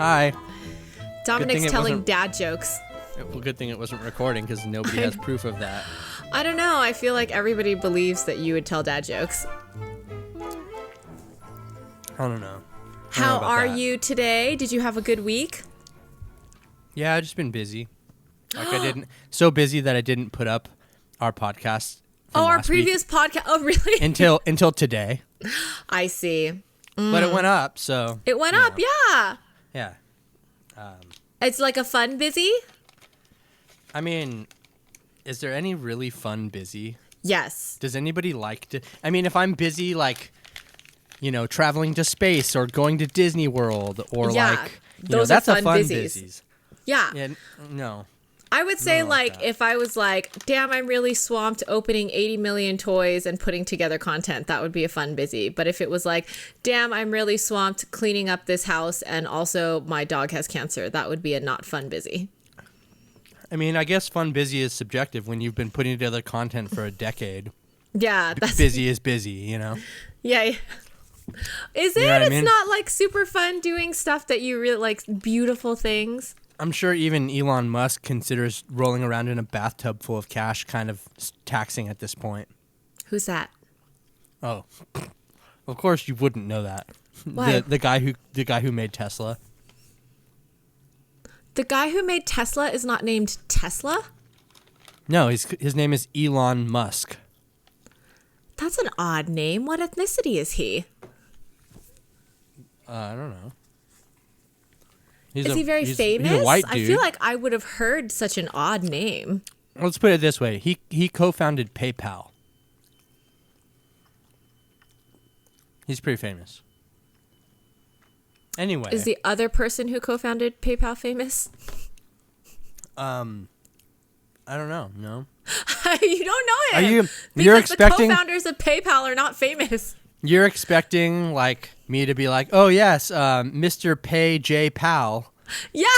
Hi. Dominic's telling dad jokes. Well, good thing it wasn't recording because nobody has proof of that. I don't know. I feel like everybody believes that you would tell dad jokes. I don't know. How are you today? Did you have a good week? Yeah, I've just been busy. So busy that I didn't put up our podcast. Our previous podcast. Oh, really? Until today. I see. But it went up, so. It went up, yeah. Yeah. It's like a fun busy? I mean, is there any really fun busy? Yes. Does anybody like to? I mean, if I'm busy, like, traveling to space or going to Disney World or that's a fun busies. Yeah. No. I would say, if I was like, damn, I'm really swamped opening 80 million toys and putting together content, that would be a fun busy. But if it was like, damn, I'm really swamped cleaning up this house and also my dog has cancer, that would be a not fun busy. I mean, I guess fun busy is subjective when you've been putting together content for a decade. Yeah. Busy is busy, you know? Yeah. Is it? You know what I mean? It's not like super fun doing stuff that you really like, beautiful things. I'm sure even Elon Musk considers rolling around in a bathtub full of cash kind of taxing at this point. Who's that? Oh, of course you wouldn't know that. Why? The guy who made Tesla. The guy who made Tesla is not named Tesla? No, his name is Elon Musk. That's an odd name. What ethnicity is he? I don't know. Is he very famous? He's a white dude. I feel like I would have heard such an odd name. Let's put it this way. He co-founded PayPal. He's pretty famous. Anyway. Is the other person who co-founded PayPal famous? I don't know. No. You don't know him. You're expecting the co-founders of PayPal are not famous. You're expecting like me to be like, oh yes, Mr. Pay J Pal. Yeah.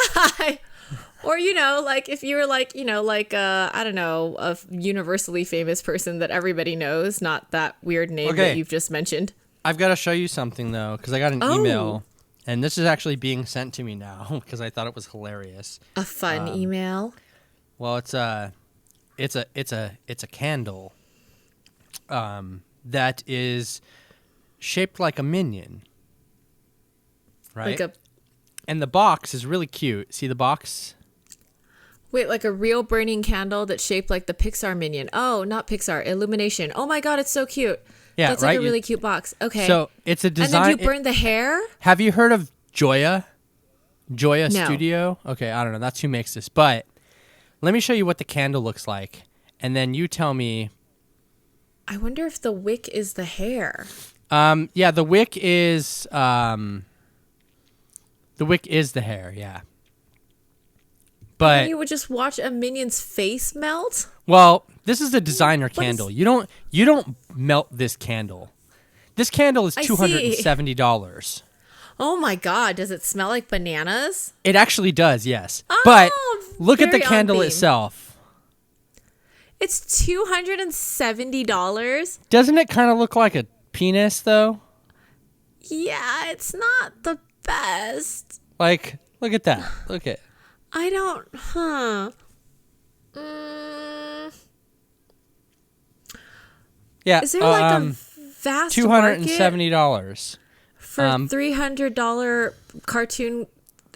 Or like if you were like, I don't know, a universally famous person that everybody knows, not that weird name that you've just mentioned. I've got to show you something though, because I got an email, and this is actually being sent to me now because I thought it was hilarious. A fun email. Well, it's a candle, that is shaped like a minion, right? And the box is really cute. See the box? Wait, like a real burning candle that's shaped like the Pixar Minion. Oh, not Pixar, Illumination. Oh my God, it's so cute. Yeah, that's right? like a really cute box. Okay. So it's a design. And then you burn the hair? Have you heard of Joya? Joya No. Studio? Okay, I don't know. That's who makes this. But let me show you what the candle looks like, and then you tell me. I wonder if the wick is the hair. Yeah, the wick is the hair, yeah. But And you would just watch a minion's face melt? Well, this is a designer candle. You don't melt this candle. This candle is $270. Oh my God, does it smell like bananas? It actually does, yes. Oh, but look at the very candle on theme. itself. It's $270? Doesn't it kind of look like a penis, though? Yeah, it's not the best. Like, look at that. Look at. I don't, Yeah. Is there like a vast $270 for $300 cartoon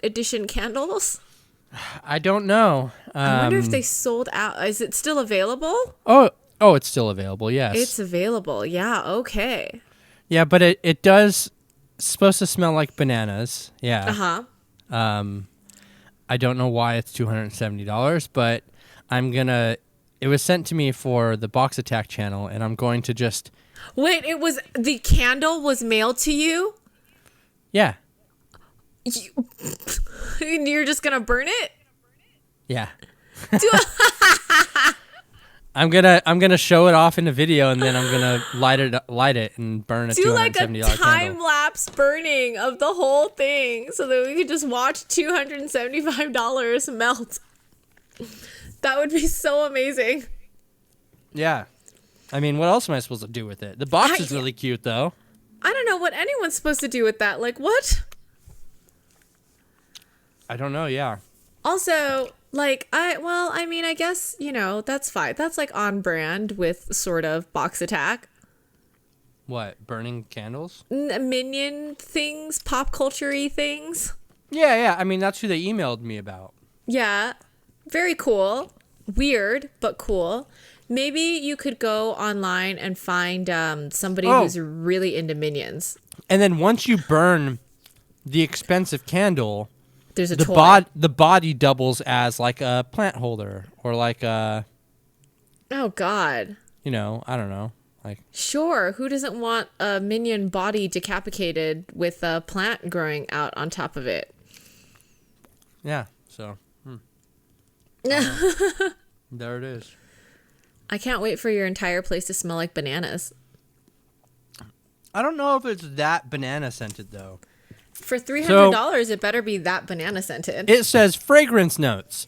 edition candles? I don't know. I wonder if they sold out. Is it still available? Oh, it's still available. Yes, it's available. Yeah. Okay. Yeah, but it does supposed to smell like bananas. Yeah. I don't know why it's $270, but it was sent to me for the Box Attack channel, and I'm going to just. Wait, the candle was mailed to you? Yeah. You're just gonna burn it? Yeah. I'm gonna show it off in a video, and then I'm gonna light it and burn a $270 Do like a candle. time-lapse burning of the whole thing so that we could just watch $275 melt. That would be so amazing. Yeah. I mean, what else am I supposed to do with it? The box is really cute, though. I don't know what anyone's supposed to do with that. Like, what? I don't know. Yeah. Also, like, I guess, that's fine. That's like on brand with sort of Box Attack. What? Burning candles? Minion things, pop culture-y things. Yeah. I mean, that's who they emailed me about. Yeah. Very cool. Weird, but cool. Maybe you could go online and find somebody who's really into Minions. And then once you burn the expensive candle, there's a toy. The body doubles as like a plant holder or like a... Oh, God. I don't know. Like, sure. Who doesn't want a Minion body decapitated with a plant growing out on top of it? Yeah. So, there it is. I can't wait for your entire place to smell like bananas. I don't know if it's that banana scented, though. For $300, it better be that banana scented. It says fragrance notes.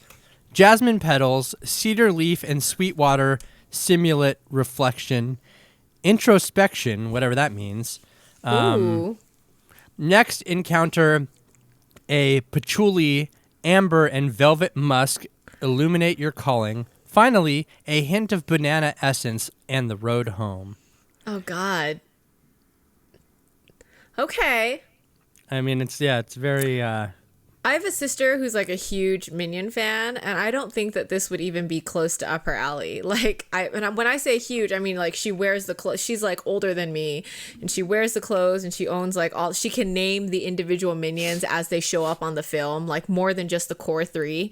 Jasmine petals, cedar leaf, and sweetwater simulate reflection. Introspection, whatever that means. Ooh. Next, encounter a patchouli, amber, and velvet musk illuminate your calling. Finally, a hint of banana essence and the road home. Oh, God. Okay. I mean, it's very... I have a sister who's like a huge Minion fan, and I don't think that this would even be close to up her alley. Like, when I say huge, I mean like she wears the clothes. She's like older than me, and she wears the clothes, and she owns like all. She can name the individual Minions as they show up on the film, like more than just the core three.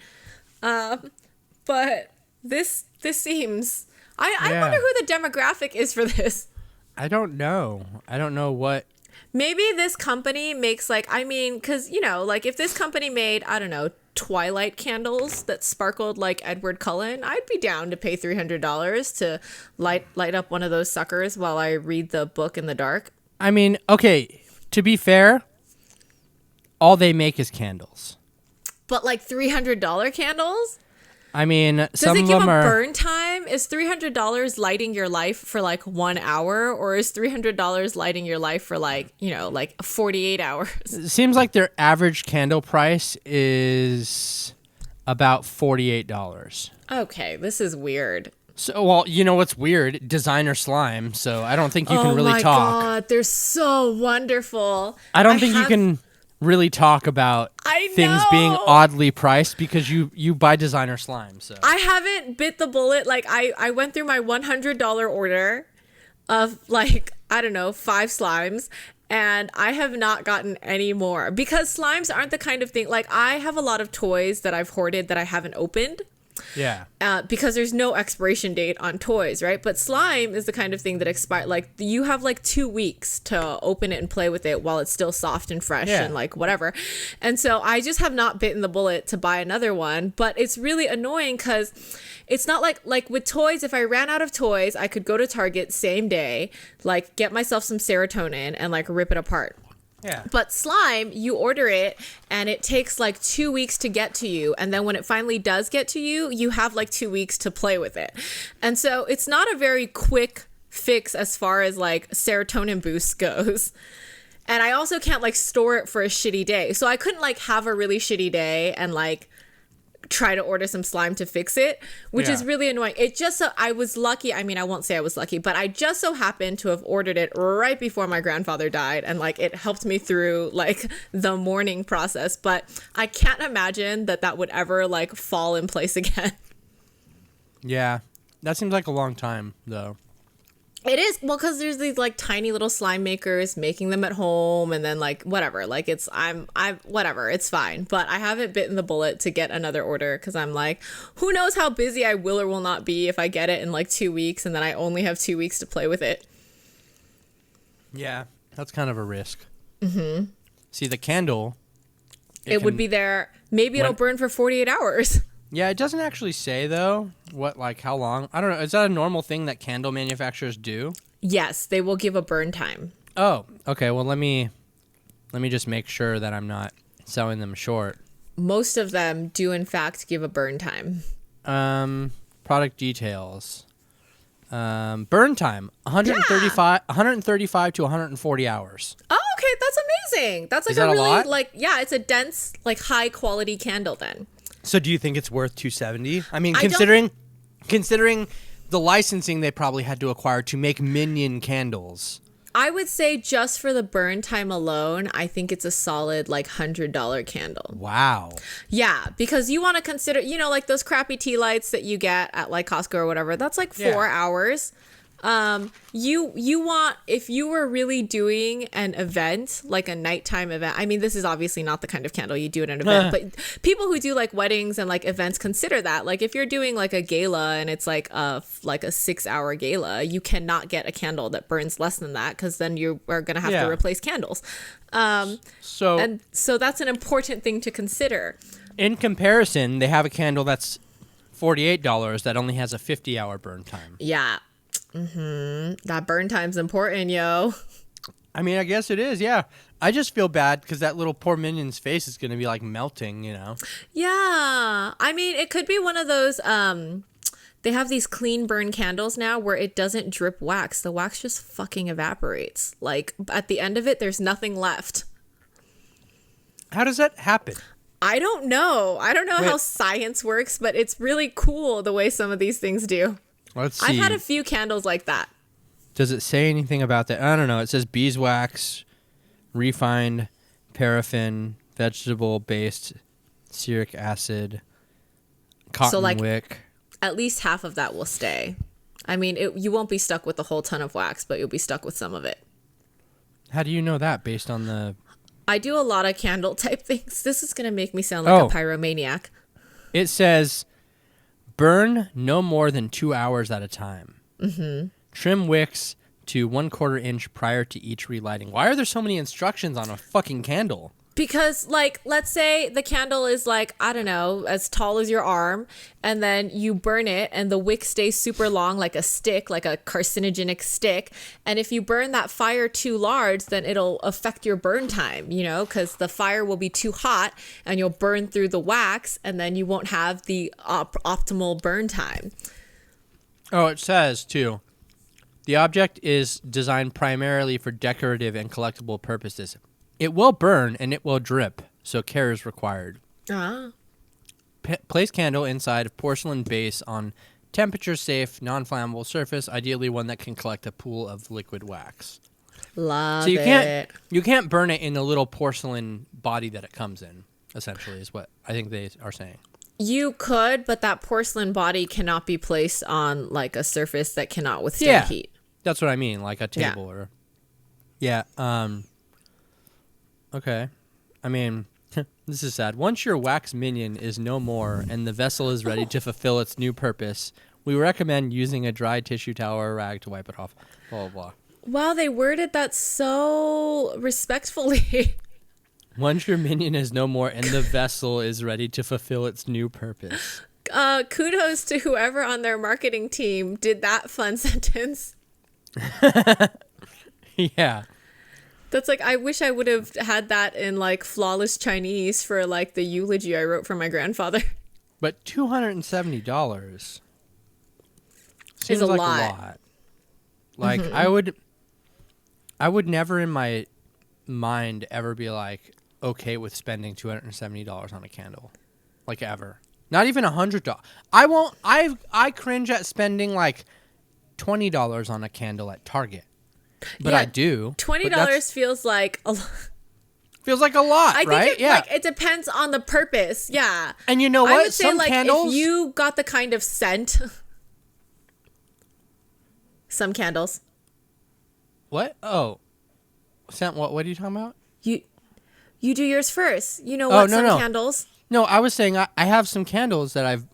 But this seems. I wonder who the demographic is for this. I don't know. I don't know what. Maybe this company makes because, like if this company made, I don't know, Twilight candles that sparkled like Edward Cullen, I'd be down to pay $300 to light up one of those suckers while I read the book in the dark. I mean, okay, to be fair, all they make is candles. But like $300 candles? I mean, some of them are... Does it give a burn time? Is $300 lighting your life for like 1 hour? Or is $300 lighting your life for like 48 hours? It seems like their average candle price is about $48. Okay, this is weird. So, well, you know what's weird? Designer slime, so I don't think you can really talk. Oh my God, they're so wonderful. I don't think you can... really talk about things being oddly priced because you buy designer slime. So I haven't bit the bullet. Like I went through my $100 order of like, I don't know, 5 slimes, and I have not gotten any more because slimes aren't the kind of thing. Like I have a lot of toys that I've hoarded that I haven't opened. Yeah. Because there's no expiration date on toys, right? But slime is the kind of thing that expire. Like you have like 2 weeks to open it and play with it while it's still soft and fresh and like whatever. And so I just have not bitten the bullet to buy another one. But it's really annoying because it's not like with toys. If I ran out of toys, I could go to Target same day, like get myself some serotonin and like rip it apart. Yeah. But slime, you order it and it takes like 2 weeks to get to you. And then when it finally does get to you, you have like 2 weeks to play with it. And so it's not a very quick fix as far as like serotonin boost goes. And I also can't like store it for a shitty day. So I couldn't like have a really shitty day and like try to order some slime to fix it, which is really annoying. It just so I was lucky. I mean, I won't say I was lucky, but I just so happened to have ordered it right before my grandfather died, and like it helped me through like the mourning process. But I can't imagine that would ever like fall in place again. Yeah, that seems like a long time though. It is. Well, because there's these like tiny little slime makers making them at home, and then like whatever, like I'm whatever, it's fine. But I haven't bitten the bullet to get another order because I'm like, who knows how busy I will or will not be if I get it in like 2 weeks and then I only have 2 weeks to play with it. Yeah, that's kind of a risk. Mm-hmm. See, the candle. It would be there. Maybe it'll burn for 48 hours. Yeah, it doesn't actually say, though, how long. I don't know. Is that a normal thing that candle manufacturers do? Yes, they will give a burn time. Oh, okay. Well, let me just make sure that I'm not selling them short. Most of them do, in fact, give a burn time. Product details. Burn time, 135 to 140 hours. Oh, okay. That's amazing. That's like Is that a a really lot? like, yeah, it's a dense, like high quality candle then. So do you think it's worth $270? I mean, I considering the licensing they probably had to acquire to make Minion candles. I would say just for the burn time alone, I think it's a solid like $100 candle. Wow. Yeah, because you want to consider, you know, like those crappy tea lights that you get at like Costco or whatever. That's like 4 hours. You want, if you were really doing an event, like a nighttime event, I mean, this is obviously not the kind of candle you do at an event, but people who do like weddings and like events consider that. Like if you're doing like a gala and it's like a 6-hour gala, you cannot get a candle that burns less than that, because then you are going to have to replace candles. So that's an important thing to consider. In comparison, they have a candle that's $48 that only has a 50-hour burn time. Yeah. That burn time's important, yo. I mean, I guess it is, yeah. I just feel bad because that little poor Minion's face is going to be like melting, you know? Yeah. I mean, it could be one of those, they have these clean burn candles now where it doesn't drip wax. The wax just fucking evaporates. Like at the end of it, there's nothing left. How does that happen? I don't know. I don't know how science works, but it's really cool the way some of these things do. Let's see. I've had a few candles like that. Does it say anything about that? I don't know. It says beeswax, refined paraffin, vegetable-based stearic acid, cotton wick. At least half of that will stay. I mean, you won't be stuck with a whole ton of wax, but you'll be stuck with some of it. How do you know that based on the... I do a lot of candle type things. This is going to make me sound like a pyromaniac. It says... burn no more than 2 hours at a time. Trim wicks to 1/4 inch prior to each relighting. Why are there so many instructions on a fucking candle? Because, like, let's say the candle is like, I don't know, as tall as your arm, and then you burn it and the wick stays super long, like a stick, like a carcinogenic stick. And if you burn that fire too large, then it'll affect your burn time, you know, because the fire will be too hot and you'll burn through the wax, and then you won't have the optimal burn time. Oh, it says, too, the object is designed primarily for decorative and collectible purposes. It will burn and it will drip, so care is required. Place candle inside of porcelain base on temperature-safe, non-flammable surface, ideally one that can collect a pool of liquid wax. Love it. You can't burn it in the little porcelain body that it comes in, essentially, is what I think they are saying. You could, but that porcelain body cannot be placed on like a surface that cannot withstand heat. That's what I mean, like a table or... Yeah, okay. I mean, this is sad. Once your wax minion is no more and the vessel is ready to fulfill its new purpose, we recommend using a dry tissue towel or rag to wipe it off. Blah, blah, blah. Wow, they worded that so respectfully. Once your minion is no more and the vessel is ready to fulfill its new purpose. Kudos to whoever on their marketing team did that fun sentence. Yeah. That's like, I wish I would have had that in like flawless Chinese for like the eulogy I wrote for my grandfather. But $270 seems a like lot. a lot. Like I would never in my mind ever be like okay with spending $270 on a candle, like ever. Not even $100. I won't. I cringe at spending like $20 on a candle at Target. But I do. $20 feels like a lot. Feels like a lot, I think right? like, it depends on the purpose. Yeah. And you know what? I would say some like candles... if you got the kind of scent. Some candles. What? Oh. Scent what? What are you talking about? You do yours first. You know what? Some candles. No, I was saying I have some candles that I've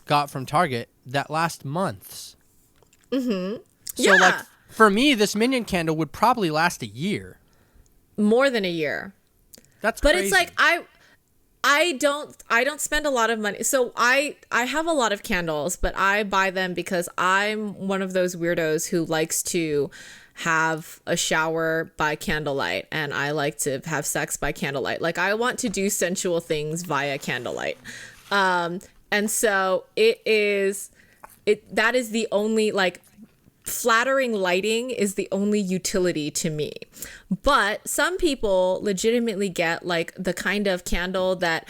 got from Target that last months. So like for me, this Minion candle would probably last a year. More than a year. That's crazy. But it's like I don't spend a lot of money. So I have a lot of candles, but I buy them because I'm one of those weirdos who likes to have a shower by candlelight, and I like to have sex by candlelight. Like I want to do sensual things via candlelight. And so that is the only like flattering lighting is the only utility to me. But some people legitimately get like the kind of candle that,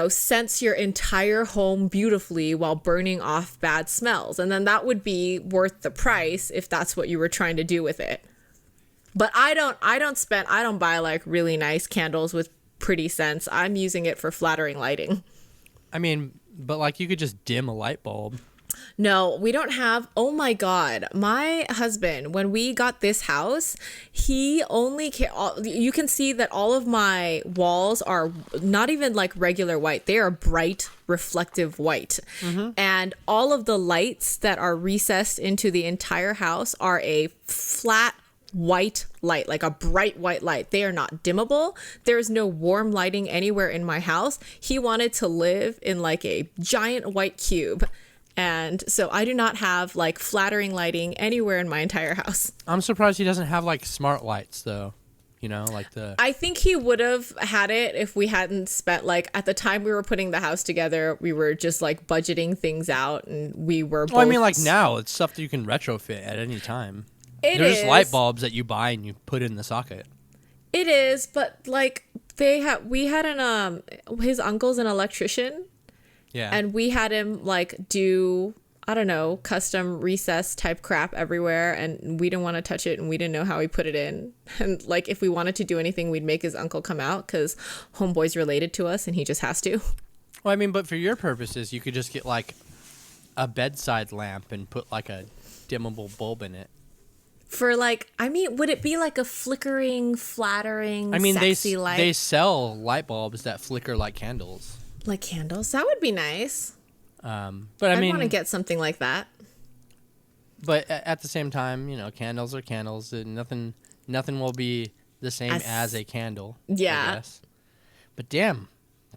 scents your entire home beautifully while burning off bad smells. And then that would be worth the price if that's what you were trying to do with it. But I don't buy like really nice candles with pretty scents. I'm using it for flattering lighting. I mean, but like you could just dim a light bulb. No, we don't have. Oh my God. My husband, when we got this house, he only you can see that all of my walls are not even like regular white. They are bright, reflective white. Mm-hmm. And all of the lights that are recessed into the entire house are a flat white light, like a bright white light. They are not dimmable. There is no warm lighting anywhere in my house. He wanted to live in like a giant white cube. And so I do not have like flattering lighting anywhere in my entire house. I'm surprised he doesn't have like smart lights though. I think he would have had it if we hadn't spent like at the time we were putting the house together, we were just like budgeting things out and we were both... Well, I mean like now it's stuff that you can retrofit at any time. They're just light bulbs that you buy and you put in the socket. It is, but like we had his uncle's an electrician. Yeah. And we had him like do, I don't know, custom recess type crap everywhere. And we didn't want to touch it and we didn't know how he put it in. And like if we wanted to do anything, we'd make his uncle come out because homeboy's related to us and he just has to. Well, I mean, but for your purposes, you could just get like a bedside lamp and put like a dimmable bulb in it. For like, I mean, would it be like a flickering, flattering, sexy light? They sell light bulbs that flicker like candles. Like candles? That would be nice. But I mean, I want to get something like that. But at the same time, candles are candles. And nothing will be the same as a candle. Yeah. I guess. But damn,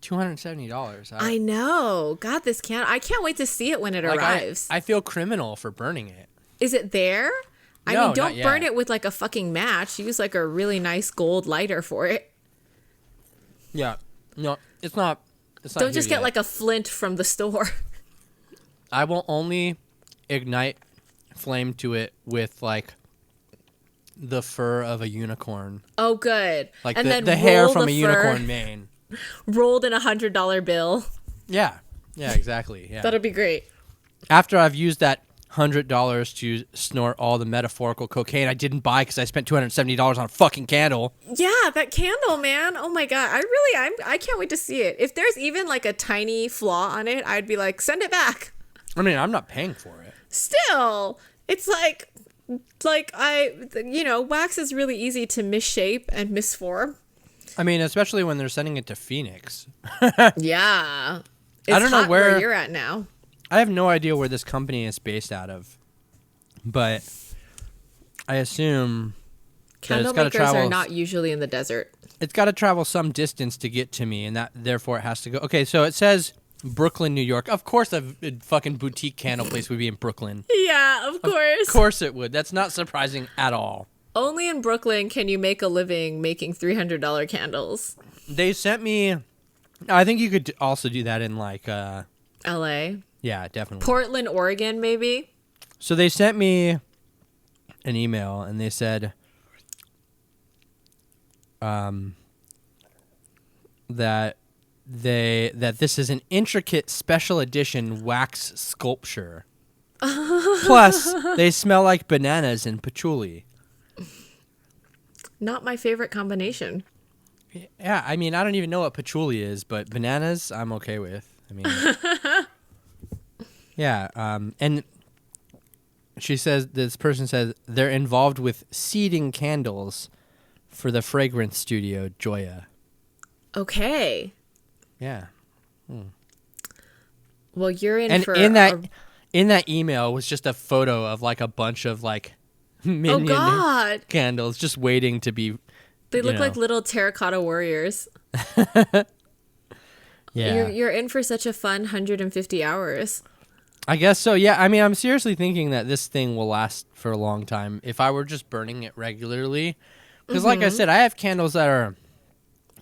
$270. I know. God, this candle. I can't wait to see it when it arrives. I feel criminal for burning it. Is it there? I No, mean, don't not yet. burn it with like a fucking match. Use like a really nice gold lighter for it. Yeah. No, it's not. Don't just get like a flint from the store. I will only ignite flame to it with like the fur of a unicorn. Oh, good. Like and the then hair from a unicorn mane. Rolled in $100 bill. Yeah. Yeah, exactly. Yeah. That'll be great. After I've used that $100 to snort all the metaphorical cocaine I didn't buy because I spent $270 on a fucking candle. Yeah, that candle, man. Oh my God. I can't wait to see it. If there's even like a tiny flaw on it, I'd be like, send it back. I mean, I'm not paying for it. Still, it's like wax is really easy to misshape and misform. I mean, especially when they're sending it to Phoenix. Yeah. I don't know where you're at now. I have no idea where this company is based out of, but I assume candle makers are not usually in the desert. It's got to travel some distance to get to me, and that therefore it has to go. Okay, so it says Brooklyn, New York. Of course, a fucking boutique candle place would be in Brooklyn. Yeah, of course. Of course it would. That's not surprising at all. Only in Brooklyn can you make a living making $300 candles. They sent me. I think you could also do that in like L.A. Yeah, definitely. Portland, Oregon, maybe. So they sent me an email and they said that this is an intricate special edition wax sculpture. Plus, they smell like bananas and patchouli. Not my favorite combination. Yeah, I mean, I don't even know what patchouli is, but bananas, I'm okay with. I mean, yeah, and this person says they're involved with seeding candles for the fragrance studio Joya. Okay. Yeah. Well, you're in for in that email was just a photo of like a bunch of like Minion candles just waiting to be. They look like little terracotta warriors. Yeah. You're in for such a fun 150 hours. I guess so. Yeah. I mean, I'm seriously thinking that this thing will last for a long time if I were just burning it regularly. Because like I said, I have candles that are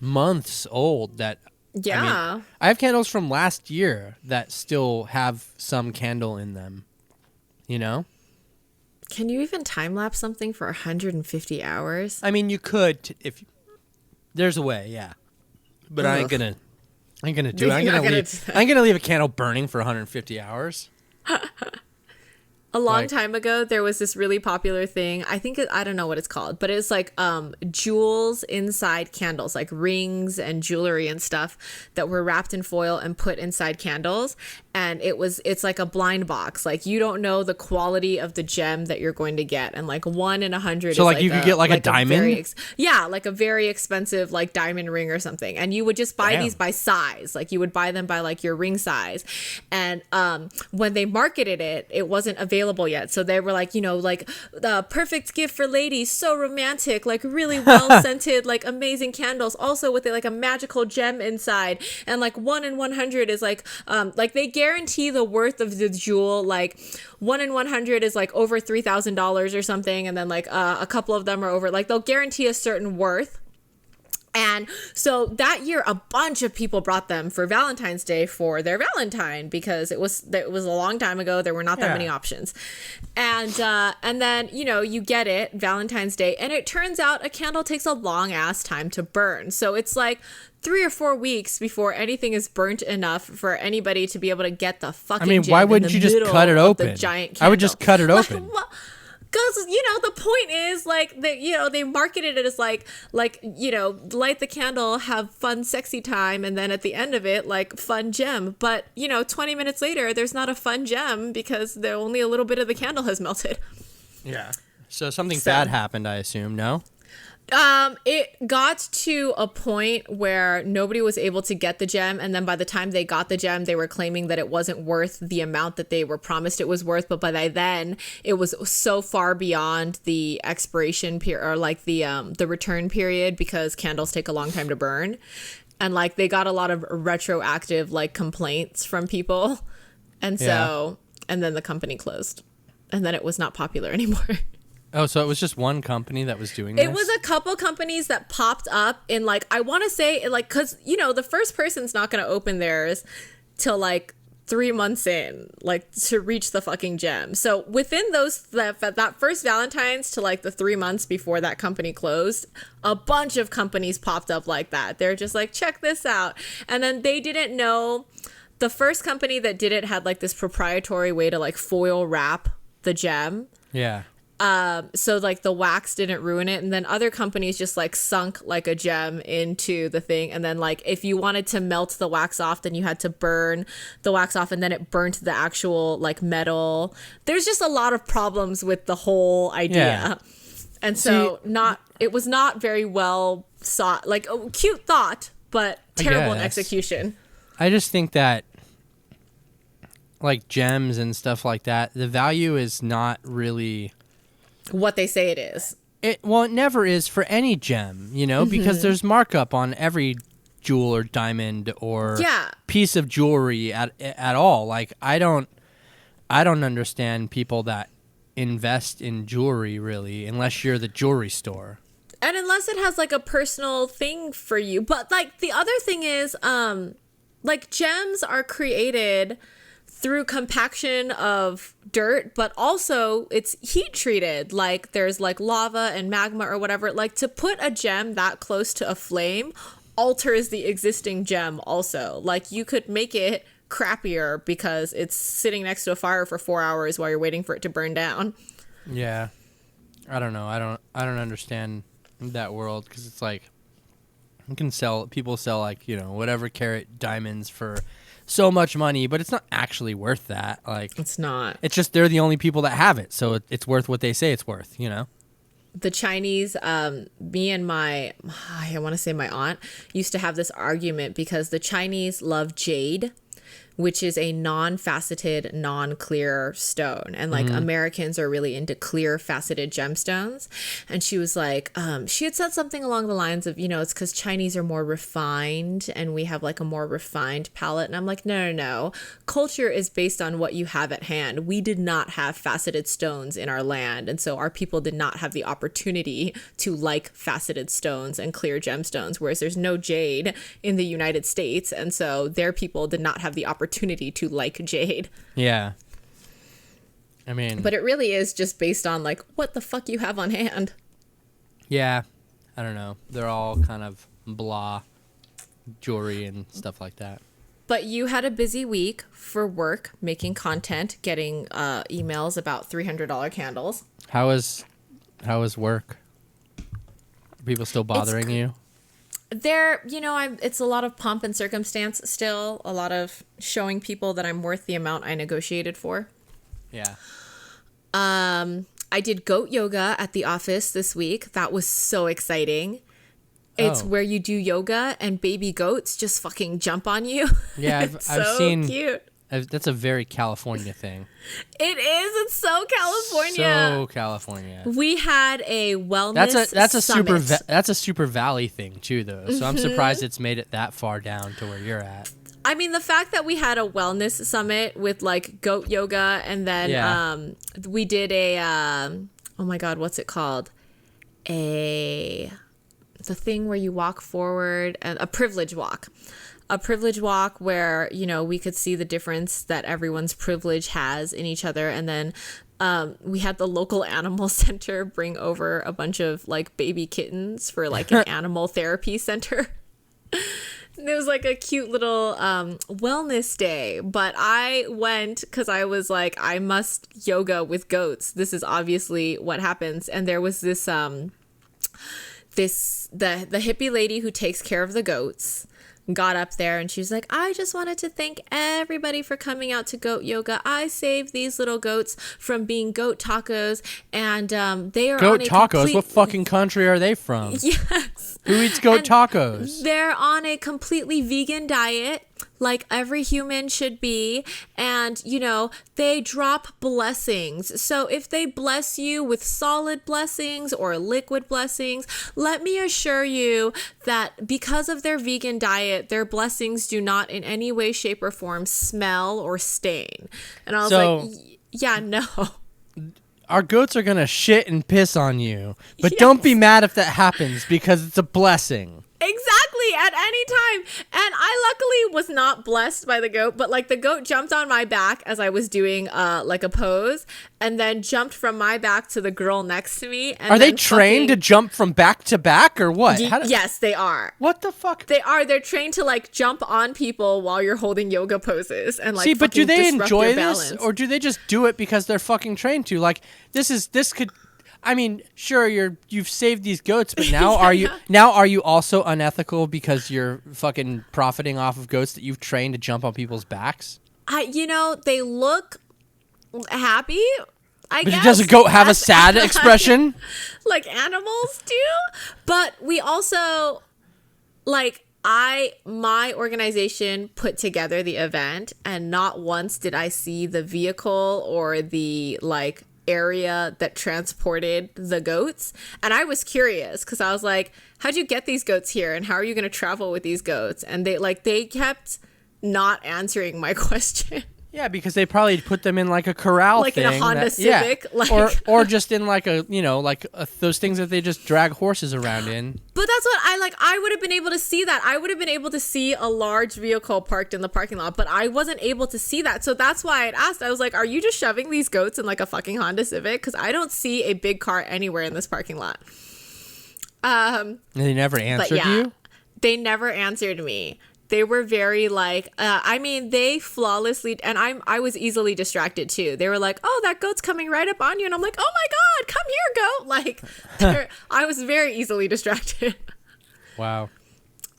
months old that. Yeah. I mean, I have candles from last year that still have some candle in them. You know? Can you even time lapse something for 150 hours? I mean, you could if there's a way, yeah. But I ain't gonna do it. I'm gonna leave a candle burning for 150 hours. A long time ago, there was this really popular thing. I don't know what it's called, but it's like jewels inside candles, like rings and jewelry and stuff that were wrapped in foil and put inside candles. And it's like a blind box. Like you don't know the quality of the gem that you're going to get. And like 1 in 100 so is like you could get like a diamond? Like a very expensive like diamond ring or something. And you would just buy these by size. Like you would buy them by like your ring size. And when they marketed it, it wasn't available yet. So they were like, like the perfect gift for ladies, so romantic, like really well scented, like amazing candles, also with like a magical gem inside. And like 1 in 100 is like they guarantee the worth of the jewel. Like 1 in 100 is like over $3,000 or something. And then like a couple of them are over, like they'll guarantee a certain worth. And so that year, a bunch of people brought them for Valentine's Day for their Valentine because it was a long time ago. There were not that many options. And then, you get it, Valentine's Day. And it turns out a candle takes a long ass time to burn. So it's like 3 or 4 weeks before anything is burnt enough for anybody to be able to get the fucking gem. Why wouldn't you just cut it open? The giant candle. I would just cut it open. Because, the point is, like, they marketed it as, like, light the candle, have fun, sexy time, and then at the end of it, like, fun gem. But, 20 minutes later, there's not a fun gem because only a little bit of the candle has melted. Yeah. So something bad happened, I assume, no? It got to a point where nobody was able to get the gem, and then by the time they got the gem, they were claiming that it wasn't worth the amount that they were promised it was worth. But by then, it was so far beyond the expiration period, or like the return period, because candles take a long time to burn, and like they got a lot of retroactive like complaints from people, and so and then the company closed, and then it was not popular anymore. Oh, so it was just one company that was doing this? It was a couple companies that popped up in like, I want to say like, because, the first person's not going to open theirs till like 3 months in, like to reach the fucking gem. So within that first Valentine's to like the 3 months before that company closed, a bunch of companies popped up like that. They're just like, check this out. And then they didn't know, the first company that did it had like this proprietary way to like foil wrap the gem. Yeah. So like the wax didn't ruin it, and then other companies just like sunk like a gem into the thing, and then like if you wanted to melt the wax off, then you had to burn the wax off, and then it burnt the actual like metal. There's just a lot of problems with the whole idea. And so it was not very well sought, like a cute thought, but terrible in execution. I just think that like gems and stuff like that, the value is not really what they say it is. It never is for any gem, because there's markup on every jewel or diamond or piece of jewelry at all. Like I don't understand people that invest in jewelry really, unless you're the jewelry store. And unless it has like a personal thing for you. But like the other thing is like gems are created through compaction of dirt, but also it's heat treated. Like there's like lava and magma or whatever. Like to put a gem that close to a flame alters the existing gem also. Like you could make it crappier because it's sitting next to a fire for 4 hours while you're waiting for it to burn down. Yeah. I don't know. I don't understand that world, because it's like people sell like, whatever carat diamonds for so much money, but it's not actually worth that. Like it's not. It's just they're the only people that have it, so it's worth what they say it's worth. The Chinese, me and I want to say my aunt used to have this argument because the Chinese love jade, which is a non-faceted, non-clear stone. And like Americans are really into clear faceted gemstones. And she was like, she had said something along the lines of, it's because Chinese are more refined and we have like a more refined palette. And I'm like, no. Culture is based on what you have at hand. We did not have faceted stones in our land. And so our people did not have the opportunity to like faceted stones and clear gemstones, whereas there's no jade in the United States. And so their people did not have the opportunity to like jade. Yeah. I mean, but it really is just based on like what the fuck you have on hand. Yeah, I don't know. They're all kind of blah jewelry and stuff like that. But you had a busy week for work, making content, getting emails about $300 candles. How is work? Are people still bothering you? It's a lot of pomp and circumstance still, a lot of showing people that I'm worth the amount I negotiated for. Yeah. I did goat yoga at the office this week. That was so exciting. It's where you do yoga and baby goats just fucking jump on you. Yeah, I've seen. Cute. That's a very California thing. It is. It's so California. So California. We had a wellness. That's a super valley thing too, though. So I'm surprised it's made it that far down to where you're at. I mean, the fact that we had a wellness summit with like goat yoga, and then we did a oh my god, what's it called? The thing where you walk forward, and a privilege walk. A privilege walk where, we could see the difference that everyone's privilege has in each other. And then we had the local animal center bring over a bunch of like baby kittens for like an animal therapy center. It was like a cute little wellness day, but I went because I was like, I must yoga with goats. This is obviously what happens. And there was this the hippie lady who takes care of the goats got up there and she was like, I just wanted to thank everybody for coming out to goat yoga. I saved these little goats from being goat tacos, and they are goat tacos. What fucking country are they from? Yes. Who eats goat tacos? They're on a completely vegan diet, like every human should be, and they drop blessings. So if they bless you with solid blessings or liquid blessings, let me assure you that because of their vegan diet, their blessings do not in any way, shape, or form smell or stain. And I was like, yeah, no. Our goats are gonna shit and piss on you, but don't be mad if that happens because it's a blessing. Exactly, at any time. And I luckily was not blessed by the goat, but like the goat jumped on my back as I was doing like a pose, and then jumped from my back to the girl next to me. And are they trained to jump from back to back or what? Yes, they are. What the fuck? They are. They're trained to like jump on people while you're holding yoga poses and like. See, but do they enjoy this, balance. or do they just do it because they're fucking trained to? Like this could. I mean, sure, you've saved these goats, but now are you also unethical because you're fucking profiting off of goats that you've trained to jump on people's backs? They look happy. I guess. But does a goat have a sad expression? Like animals do? But we also my organization put together the event, and not once did I see the vehicle or the area that transported the goats. And I was curious because I was like, how'd you get these goats here, and how are you going to travel with these goats? And they kept not answering my question. Yeah, because they probably put them in like a corral thing, in a Honda Civic, or just in like a those things that they just drag horses around in. But that's what I would have been able to see that. I would have been able to see a large vehicle parked in the parking lot, but I wasn't able to see that. So that's why I'd asked. I was like, are you just shoving these goats in like a fucking Honda Civic? Because I don't see a big car anywhere in this parking lot. And they never answered you? They never answered me. They were very they flawlessly, and I was easily distracted too. They were like, oh, that goat's coming right up on you. And I'm like, oh my God, come here, goat. I was very easily distracted. Wow.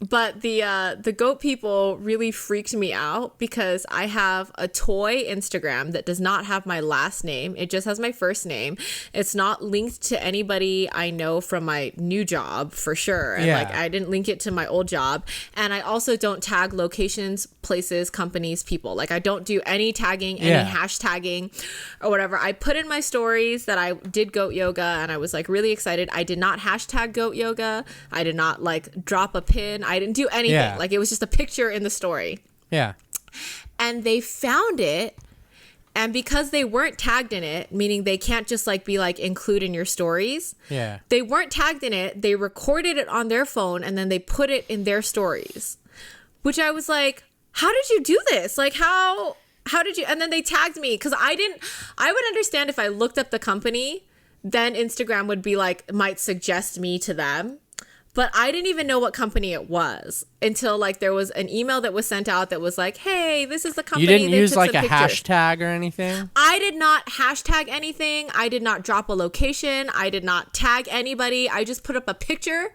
But the goat people really freaked me out because I have a toy Instagram that does not have my last name. It just has my first name. It's not linked to anybody I know from my new job for sure. And I didn't link it to my old job. And I also don't tag locations, places, companies, people. I don't do any tagging, any hashtagging or whatever. I put in my stories that I did goat yoga, and I was really excited. I did not hashtag goat yoga. I did not drop a pin. I didn't do anything. Yeah. It was just a picture in the story. Yeah. And they found it, and because they weren't tagged in it, meaning they can't just be include in your stories. Yeah. They weren't tagged in it. They recorded it on their phone, and then they put it in their stories. Which I was like, how did you do this? How how did you, and then they tagged me because I would understand if I looked up the company, then Instagram would be like, might suggest me to them. But I didn't even know what company it was until like there was an email that was sent out that was like, hey, this is the company. You didn't use like a hashtag or anything? I did not hashtag anything. I did not drop a location. I did not tag anybody. I just put up a picture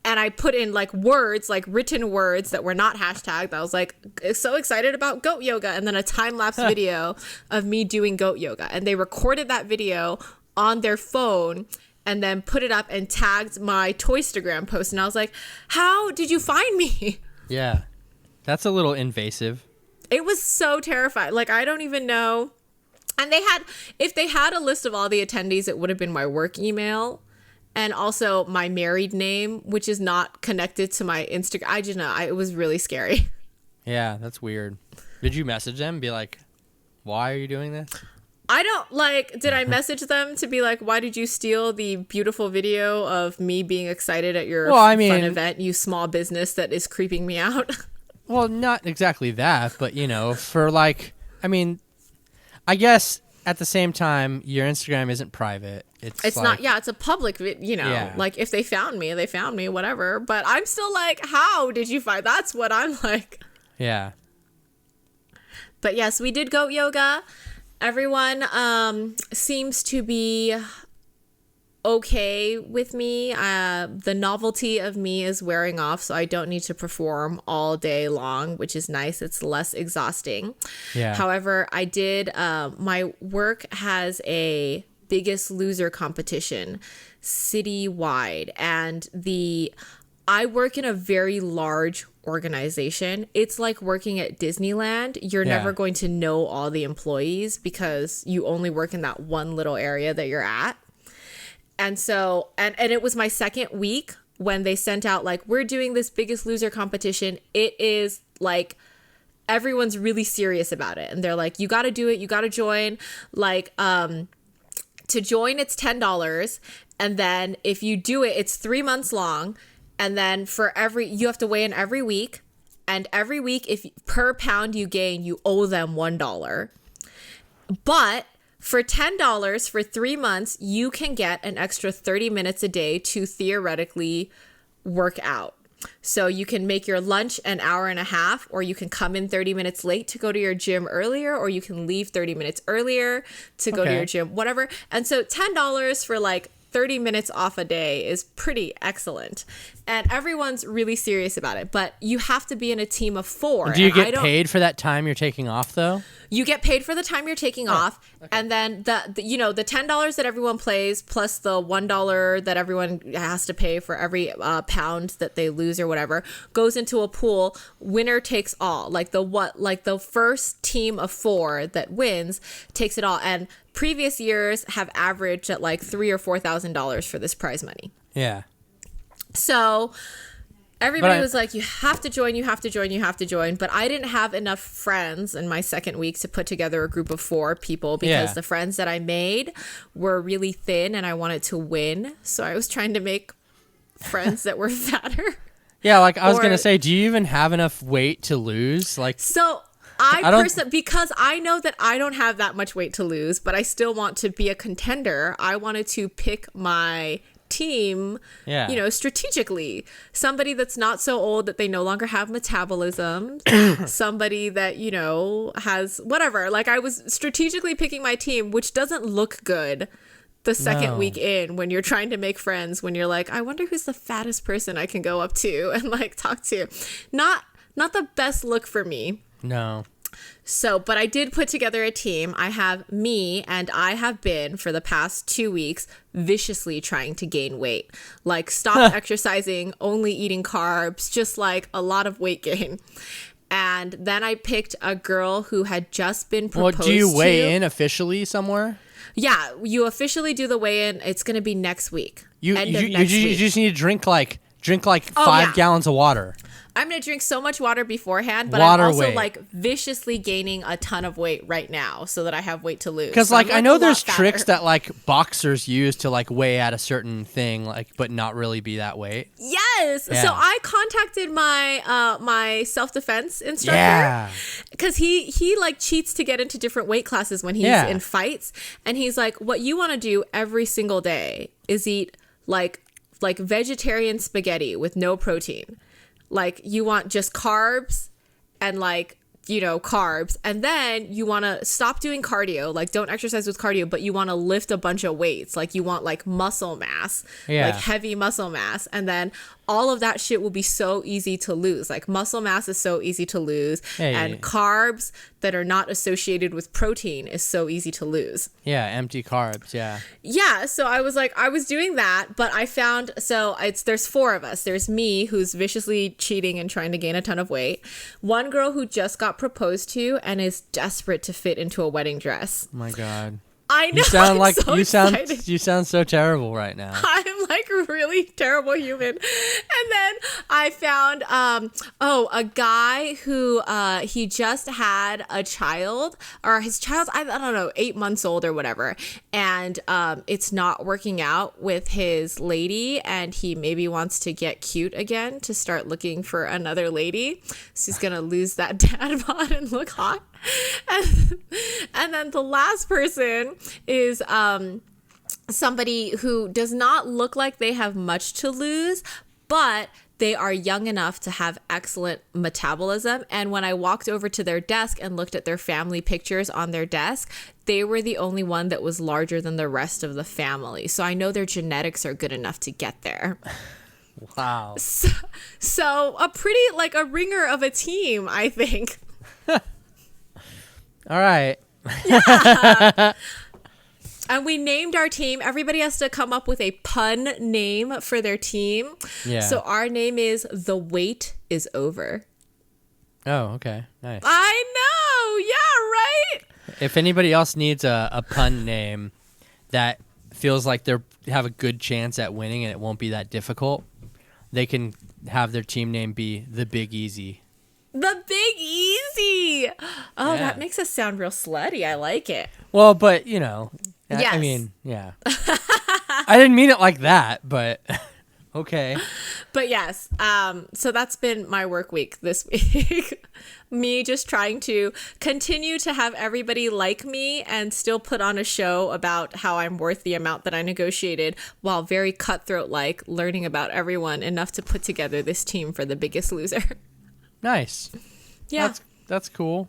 and I put in like words, like written words that were not hashtagged. I was like, so excited about goat yoga. And then a time-lapse video of me doing goat yoga. And they recorded that video on their phone and then put it up and tagged my Toystagram post. And I was like, how did you find me? Yeah. That's a little invasive. It was so terrifying. Like, I don't even know. And if they had a list of all the attendees, it would have been my work email and also my married name, which is not connected to my Instagram. I just know. It was really scary. Yeah, that's weird. Did you message them and be like, why are you doing this? I don't like, did I message them to be like, why did you steal the beautiful video of me being excited at your fun event, you small business that is creeping me out? Well, not exactly that, but for like, I guess at the same time, your Instagram isn't private. It's like, not, it's a public, like if they found me, whatever. But I'm still like, how did you find, that's what I'm like. Yeah. But yes, we did goat yoga. Everyone seems to be okay with me. The novelty of me is wearing off, so I don't need to perform all day long, which is nice. It's less exhausting. Yeah. However, I did, my work has a Biggest Loser competition citywide, and I work in a very large organization. It's like working at Disneyland. You're never going to know all the employees because you only work in that one little area that you're at. And so, and it was my second week when they sent out like, we're doing this Biggest Loser competition. It is like, everyone's really serious about it. And they're like, you got to do it. You got to join. Like, to join, it's $10. And then if you do it, it's 3 months long. And then you have to weigh in every week. And every week, if per pound you gain, you owe them $1. But for $10 for 3 months, you can get an extra 30 minutes a day to theoretically work out. So you can make your lunch an hour and a half, or you can come in 30 minutes late to go to your gym earlier, or you can leave 30 minutes earlier to go to your gym, whatever. And so $10 for like 30 minutes off a day is pretty excellent. And everyone's really serious about it. But you have to be in a team of 4. Do you get paid for that time you're taking off, though? You get paid for the time you're taking off. Okay. And then the $10 that everyone plays plus the $1 that everyone has to pay for every pound that they lose or whatever goes into a pool. Winner takes all. Like the first team of 4 that wins takes it all. And previous years have averaged at like $3,000 or $4,000 for this prize money. Yeah. So everybody was like, you have to join, you have to join, you have to join. But I didn't have enough friends in my second week to put together a group of 4 people because the friends that I made were really thin and I wanted to win. So I was trying to make friends that were fatter. Yeah, like I was going to say, do you even have enough weight to lose? Like, so because I know that I don't have that much weight to lose, but I still want to be a contender. I wanted to pick my team, strategically. Somebody that's not so old that they no longer have metabolism. Somebody that, has whatever. Like I was strategically picking my team, which doesn't look good the second week in when you're trying to make friends, when you're like, I wonder who's the fattest person I can go up to and like talk to. Not the best look for me. No. So, but I did put together a team. I have me, and I have been for the past 2 weeks viciously trying to gain weight. Like stop exercising, only eating carbs, just like a lot of weight gain. And then I picked a girl who had just been proposed to. Well, do you weigh in officially somewhere? Yeah, you officially do the weigh-in. It's going to be next week. You just need to drink like Drink like 5 gallons of water. I'm going to drink so much water beforehand, but Water I'm also weight. like viciously gaining a ton of weight right now so that I have weight to lose. Because So like I'm, I know a lot there's fatter. tricks that like boxers use to like weigh at a certain thing, like but not really be that weight. Yes. Yeah. So I contacted my my self-defense instructor. Yeah. Because he like cheats to get into different weight classes when he's in fights. And he's like, what you want to do every single day is eat like vegetarian spaghetti with no protein. Like you want just carbs and like, you know, carbs. And then you want to stop doing cardio. Like don't exercise with cardio, but you want to lift a bunch of weights. Like you want like muscle mass, like heavy muscle mass. And then all of that shit will be so easy to lose. Like muscle mass is so easy to lose. And carbs that are not associated with protein is so easy to lose. Yeah, empty carbs, yeah. Yeah, so I was like, I was doing that, but I found, so there's 4 of us. There's me, who's viciously cheating and trying to gain a ton of weight. One girl who just got proposed to and is desperate to fit into a wedding dress. Oh my God. I know. You sound like so you sound so terrible right now. I'm like a really terrible human. And then I found a guy who he just had a child, or his child, I don't know, 8 months old or whatever, and it's not working out with his lady, and he maybe wants to get cute again to start looking for another lady. So he's gonna lose that dad bod and look hot. And then the last person is somebody who does not look like they have much to lose, but they are young enough to have excellent metabolism. And when I walked over to their desk and looked at their family pictures on their desk, they were the only one that was larger than the rest of the family. So I know their genetics are good enough to get there. Wow. So a pretty, like a ringer of a team, I think. All right. Yeah. And we named our team. Everybody has to come up with a pun name for their team. Yeah. So our name is The Wait Is Over. Oh, okay. Nice. I know. Yeah, right? If anybody else needs a pun name that feels like they have a good chance at winning and it won't be that difficult, they can have their team name be The Big Easy. The Big Easy. Oh, that makes us sound real slutty. I like it. Well, but, you know, yes. I mean, yeah. I didn't mean it like that, but okay. But yes, so that's been my work week this week. Me just trying to continue to have everybody like me and still put on a show about how I'm worth the amount that I negotiated, while very cutthroat like learning about everyone enough to put together this team for The Biggest Loser. Nice. Yeah. That's cool.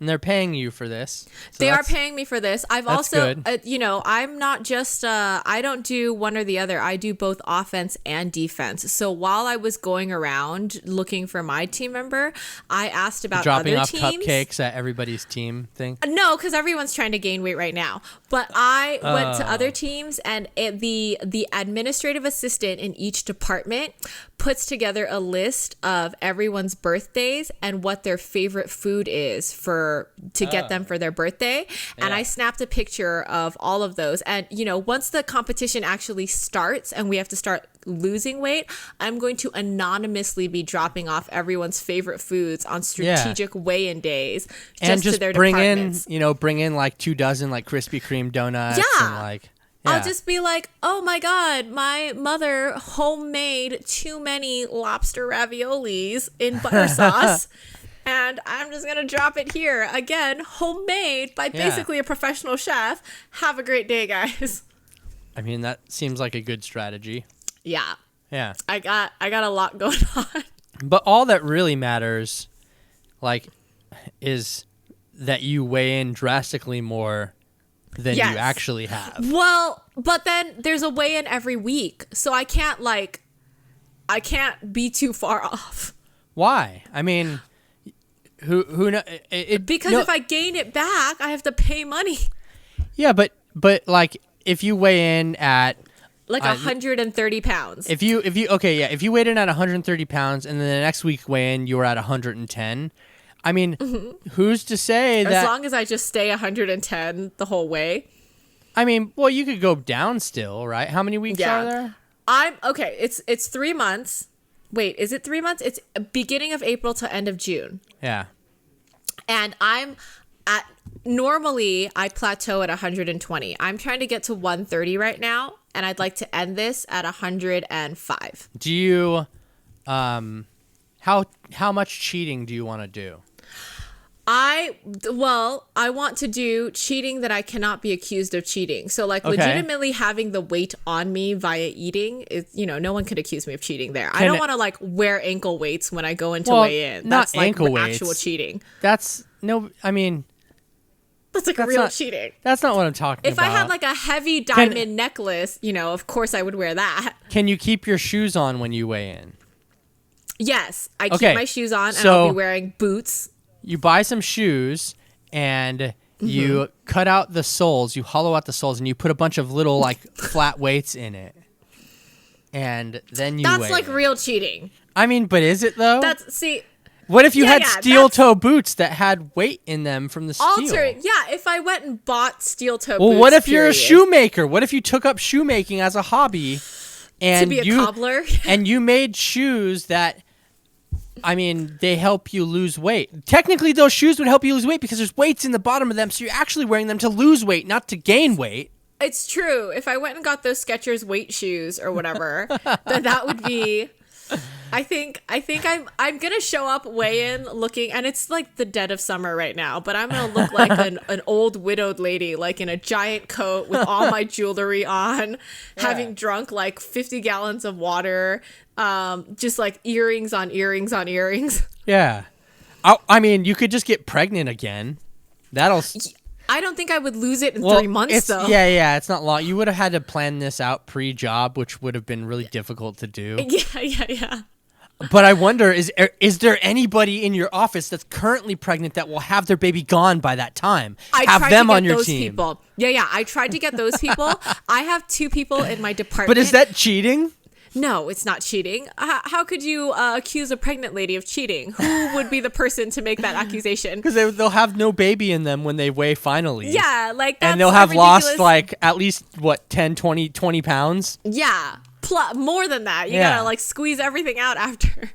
And they're paying you for this. So they are paying me for this. I've also, good. you know, I'm not just, I don't do one or the other. I do both offense and defense. So while I was going around looking for my team member, I asked about dropping other off teams. Cupcakes at everybody's team thing. No, because everyone's trying to gain weight right now. But I went to other teams, and the administrative assistant in each department puts together a list of everyone's birthdays and what their favorite food is to get them for their birthday. And I snapped a picture of all of those. And, you know, once the competition actually starts and we have to start losing weight, I'm going to anonymously be dropping off everyone's favorite foods on strategic weigh-in days just to their departments. Bring in like 2 dozen like Krispy Kreme donuts. Yeah. And like, I'll just be like, oh my God, my mother homemade too many lobster raviolis in butter sauce. And I'm just going to drop it here. Again, homemade by basically a professional chef. Have a great day, guys. I mean, that seems like a good strategy. Yeah. Yeah. I got a lot going on. But all that really matters, like, is that you weigh in drastically more than you actually have. Well, but then there's a weigh-in every week. So I can't be too far off. Why? I mean, who know? Because if I gain it back, I have to pay money. Yeah, but like if you weigh in at like 130 pounds. If you weighed in at 130 pounds and then the next week weigh in you were at 110. I mean, who's to say that? As long as I just stay 110 the whole way. I mean, well, you could go down still, right? How many weeks are there? I'm okay. It's 3 months. Wait, is it 3 months? It's beginning of April to end of June. Yeah. And I'm at normally I plateau at 120. I'm trying to get to 130 right now, and I'd like to end this at 105. Do you how much cheating do you want to do? I want to do cheating that I cannot be accused of cheating. So like legitimately having the weight on me via eating is, no one could accuse me of cheating there. I don't want to like wear ankle weights when I go into weigh in. That's not ankle like weights. Actual cheating. That's real cheating. That's not what I'm talking about. If I had like a heavy diamond necklace, of course I would wear that. Can you keep your shoes on when you weigh in? Yes, I keep my shoes on, and so I'll be wearing boots. You buy some shoes and you cut out the soles, you hollow out the soles, and you put a bunch of little like flat weights in it. And then you That's like real cheating. I mean, but is it though? What if you had steel toe boots that had weight in them from the steel? If I went and bought steel toe boots. Well, what if you're a shoemaker? What if you took up shoemaking as a hobby and to be a cobbler? And you made shoes that, they help you lose weight. Technically, those shoes would help you lose weight because there's weights in the bottom of them, so you're actually wearing them to lose weight, not to gain weight. It's true. If I went and got those Skechers weight shoes or whatever, then that would be... I think I'm gonna show up weigh in looking, and it's like the dead of summer right now, but I'm gonna look like an old widowed lady, like in a giant coat with all my jewelry on, having drunk like 50 gallons of water, just like earrings on earrings on earrings. Yeah, you could just get pregnant again. I don't think I would lose it in 3 months, though. Yeah, it's not long. You would have had to plan this out pre-job, which would have been really difficult to do. Yeah. But I wonder, is there anybody in your office that's currently pregnant that will have their baby gone by that time? Have them on your team. People. Yeah, I tried to get those people. I have 2 people in my department. But is that cheating? No, it's not cheating. How could you accuse a pregnant lady of cheating? Who would be the person to make that accusation? Because they'll have no baby in them when they weigh finally. Yeah, like that's and they'll have lost like at least 10, 20 pounds. Yeah, more than that. You gotta like squeeze everything out after.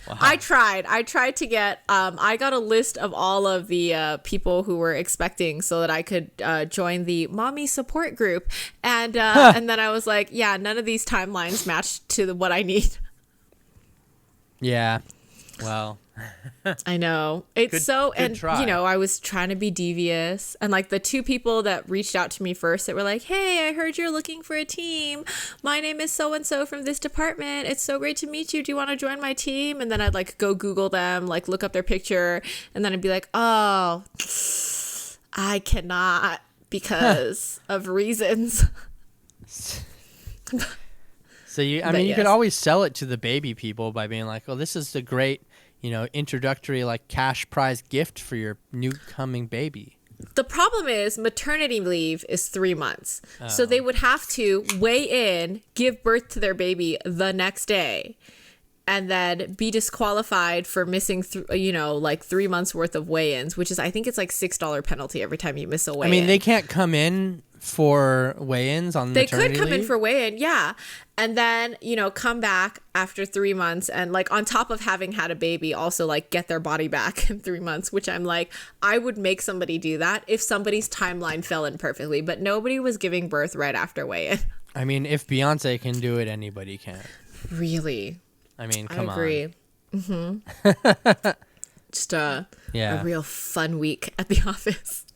Wow. I tried to get, I got a list of all of the people who were expecting so that I could join the mommy support group. And and then I was like, yeah, none of these timelines match to what I need. Yeah. Well. I know. It's good try. I was trying to be devious. And like the 2 people that reached out to me first that were like, hey, I heard you're looking for a team. My name is so-and-so from this department. It's so great to meet you. Do you want to join my team? And then I'd like go Google them, like look up their picture. And then I'd be like, oh, I cannot because of reasons. So you could always sell it to the baby people by being like, oh, this is the great, introductory like cash prize gift for your new coming baby. The problem is maternity leave is 3 months. Oh. So they would have to weigh in, give birth to their baby the next day, and then be disqualified for missing, 3 months worth of weigh-ins, which is, I think it's like $6 penalty every time you miss a weigh-in. They can't come in for weigh-ins on maternity leave? They could come in for weigh-in, yeah. And then, come back after 3 months and like on top of having had a baby, also like get their body back in 3 months, which I'm like, I would make somebody do that if somebody's timeline fell in perfectly, but nobody was giving birth right after weigh-in. If Beyonce can do it, anybody can. Really? Come on. I agree. Mm-hmm. Just a real fun week at the office.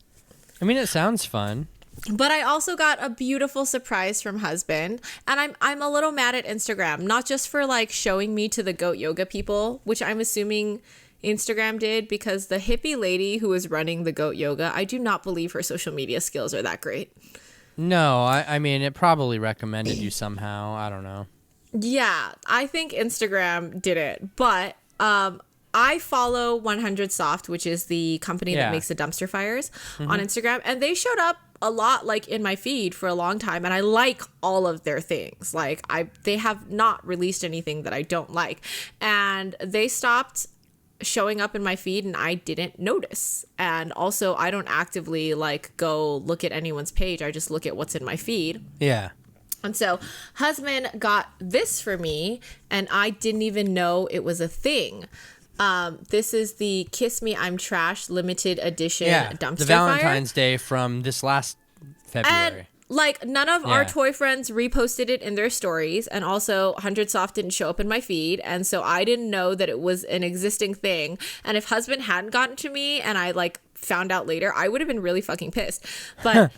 It sounds fun. But I also got a beautiful surprise from husband, and I'm a little mad at Instagram, not just for like showing me to the goat yoga people, which I'm assuming Instagram did, because the hippie lady who was running the goat yoga, I do not believe her social media skills are that great. No, it probably recommended you somehow. I don't know. Yeah, I think Instagram did it, but I follow 100 Soft, which is the company that makes the dumpster fires on Instagram, and they showed up a lot like in my feed for a long time, and I like all of their things. Like they have not released anything that I don't like, and they stopped showing up in my feed and I didn't notice. And also I don't actively like go look at anyone's page. I just look at what's in my feed. Yeah. And so husband got this for me, and I didn't even know it was a thing. This is the Kiss Me I'm Trash limited edition dumpster the Valentine's Day from this last February. And like none of our toy friends reposted it in their stories, and also 100 Soft didn't show up in my feed, and so I didn't know that it was an existing thing. And if husband hadn't gotten to me and I like found out later, I would have been really fucking pissed. But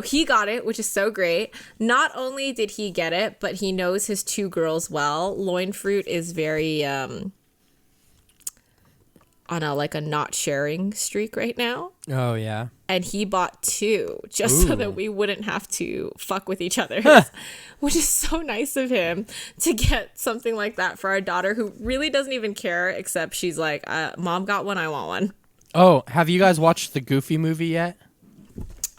he got it, which is so great. Not only did he get it, but he knows his two girls well. Loin Fruit is very on a not sharing streak right now. Oh yeah. And he bought two just so that we wouldn't have to fuck with each other, which is so nice of him to get something like that for our daughter, who really doesn't even care, except she's like, Mom got one, I want one. Oh, have you guys watched the Goofy movie yet?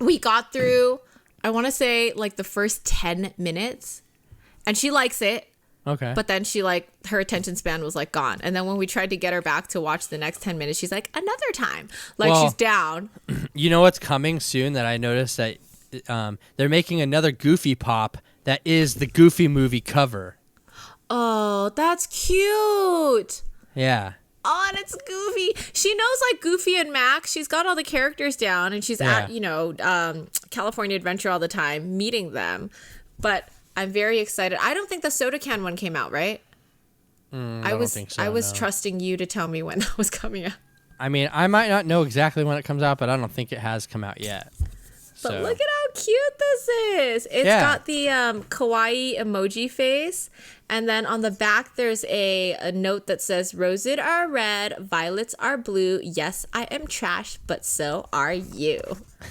We got through, I want to say like the first 10 minutes, and she likes it. Okay. But then she her attention span was like gone. And then when we tried to get her back to watch the next 10 minutes, she's like, another time. She's down. You know what's coming soon that I noticed that they're making another Goofy Pop that is the Goofy movie cover. Oh, that's cute. Yeah. Oh, and it's Goofy. She knows Goofy and Max. She's got all the characters down, and she's at, California Adventure all the time, meeting them. But I'm very excited. I don't think the soda can one came out, right? I don't think so. I was trusting you to tell me when that was coming out. I mean, I might not know exactly when it comes out, but I don't think it has come out yet. But look at how cute this is. It's got the kawaii emoji face. And then on the back, there's a note that says, roses are red, violets are blue. Yes, I am trash, but so are you.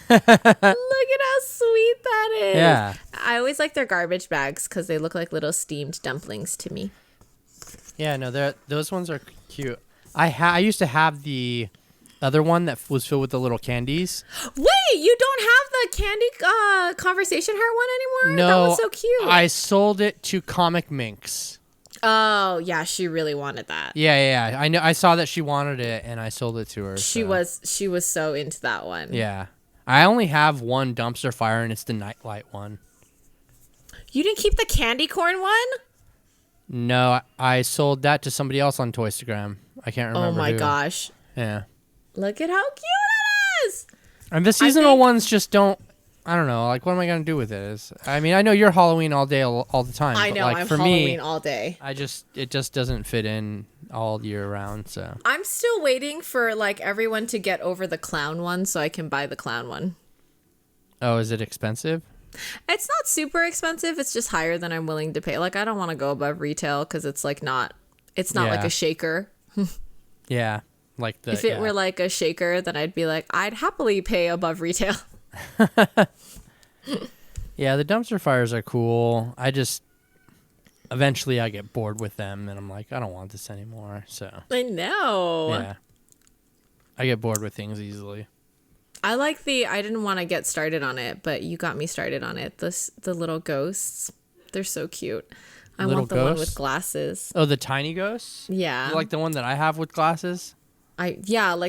Look at how sweet that is. Yeah. I always like their garbage bags because they look like little steamed dumplings to me. Yeah, no, those ones are cute. I used to have the other one that was filled with the little candies. Wait, you don't have the candy conversation heart one anymore? No, that was so cute. I sold it to Comic Minx. Oh yeah, she really wanted that. Yeah. I know. I saw that she wanted it, and I sold it to her. She was so into that one. Yeah, I only have one dumpster fire, and it's the Nightlight one. You didn't keep the candy corn one? No, I sold that to somebody else on Toystagram. I can't remember. Oh my who. gosh! Yeah. Look at how cute it is. And the seasonal ones just don't. I don't know. What am I gonna do with it? I mean, I know you're Halloween all day, all the time. I know. But I'm for Halloween me, all day. It just doesn't fit in all year round. So I'm still waiting for everyone to get over the clown one so I can buy the clown one. Oh, is it expensive? It's not super expensive. It's just higher than I'm willing to pay. I don't want to go above retail because it's not like a shaker. Yeah. If it were like a shaker, then I'd be like, I'd happily pay above retail. Yeah, the dumpster fires are cool. Eventually I get bored with them and I'm like, I don't want this anymore. So I know. Yeah. I get bored with things easily. I didn't want to get started on it, but you got me started on it. The little ghosts. They're so cute. I want the one with glasses. Oh, the tiny ghosts? Yeah. Like the one that I have with glasses? Like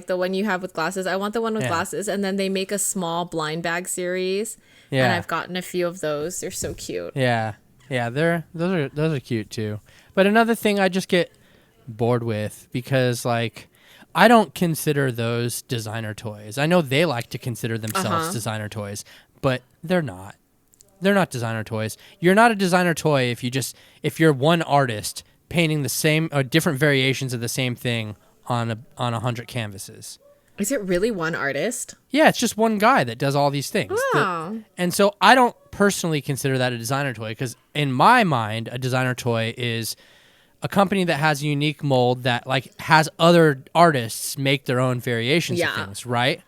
the one you have with glasses. I want the one with glasses. And then they make a small blind bag series. Yeah. And I've gotten a few of those. They're so cute. Yeah. Yeah, those are cute too. But another thing I just get bored with because I don't consider those designer toys. I know they like to consider themselves designer toys, but they're not. They're not designer toys. You're not a designer toy if you're one artist painting the same or different variations of the same thing on 100 canvases. Is it really one artist? Yeah, it's just one guy that does all these things. Oh. And so I don't personally consider that a designer toy because in my mind, a designer toy is a company that has a unique mold that has other artists make their own variations of things, right?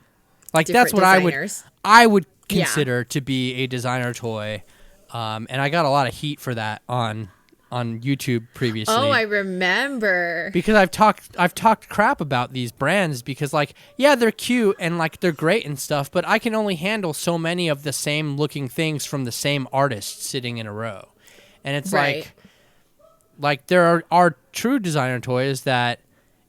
That's what designers. I would consider to be a designer toy. And I got a lot of heat for that on YouTube previously. Oh, I remember. Because I've talked crap about these brands because they're cute and are great and stuff, but I can only handle so many of the same looking things from the same artist sitting in a row. And it's there are true designer toys that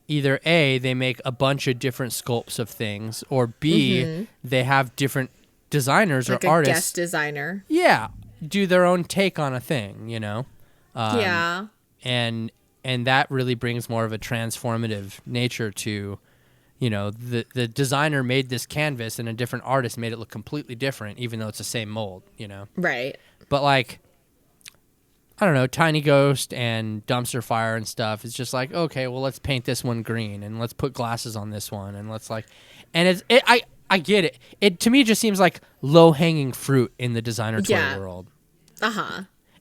either A, they make a bunch of different sculpts of things, or B, they have different designers or artists. Guest designer. Yeah. do their own take on a thing, you know? Yeah. And that really brings more of a transformative nature to, you know, the designer made this canvas and a different artist made it look completely different, even though it's the same mold, you know? Right. But like, I don't know, Tiny Ghost and Dumpster Fire and stuff. It's just like, okay, well, let's paint this one green and let's put glasses on this one and let's like, and I get it. It to me just seems like low hanging fruit in the designer toy world.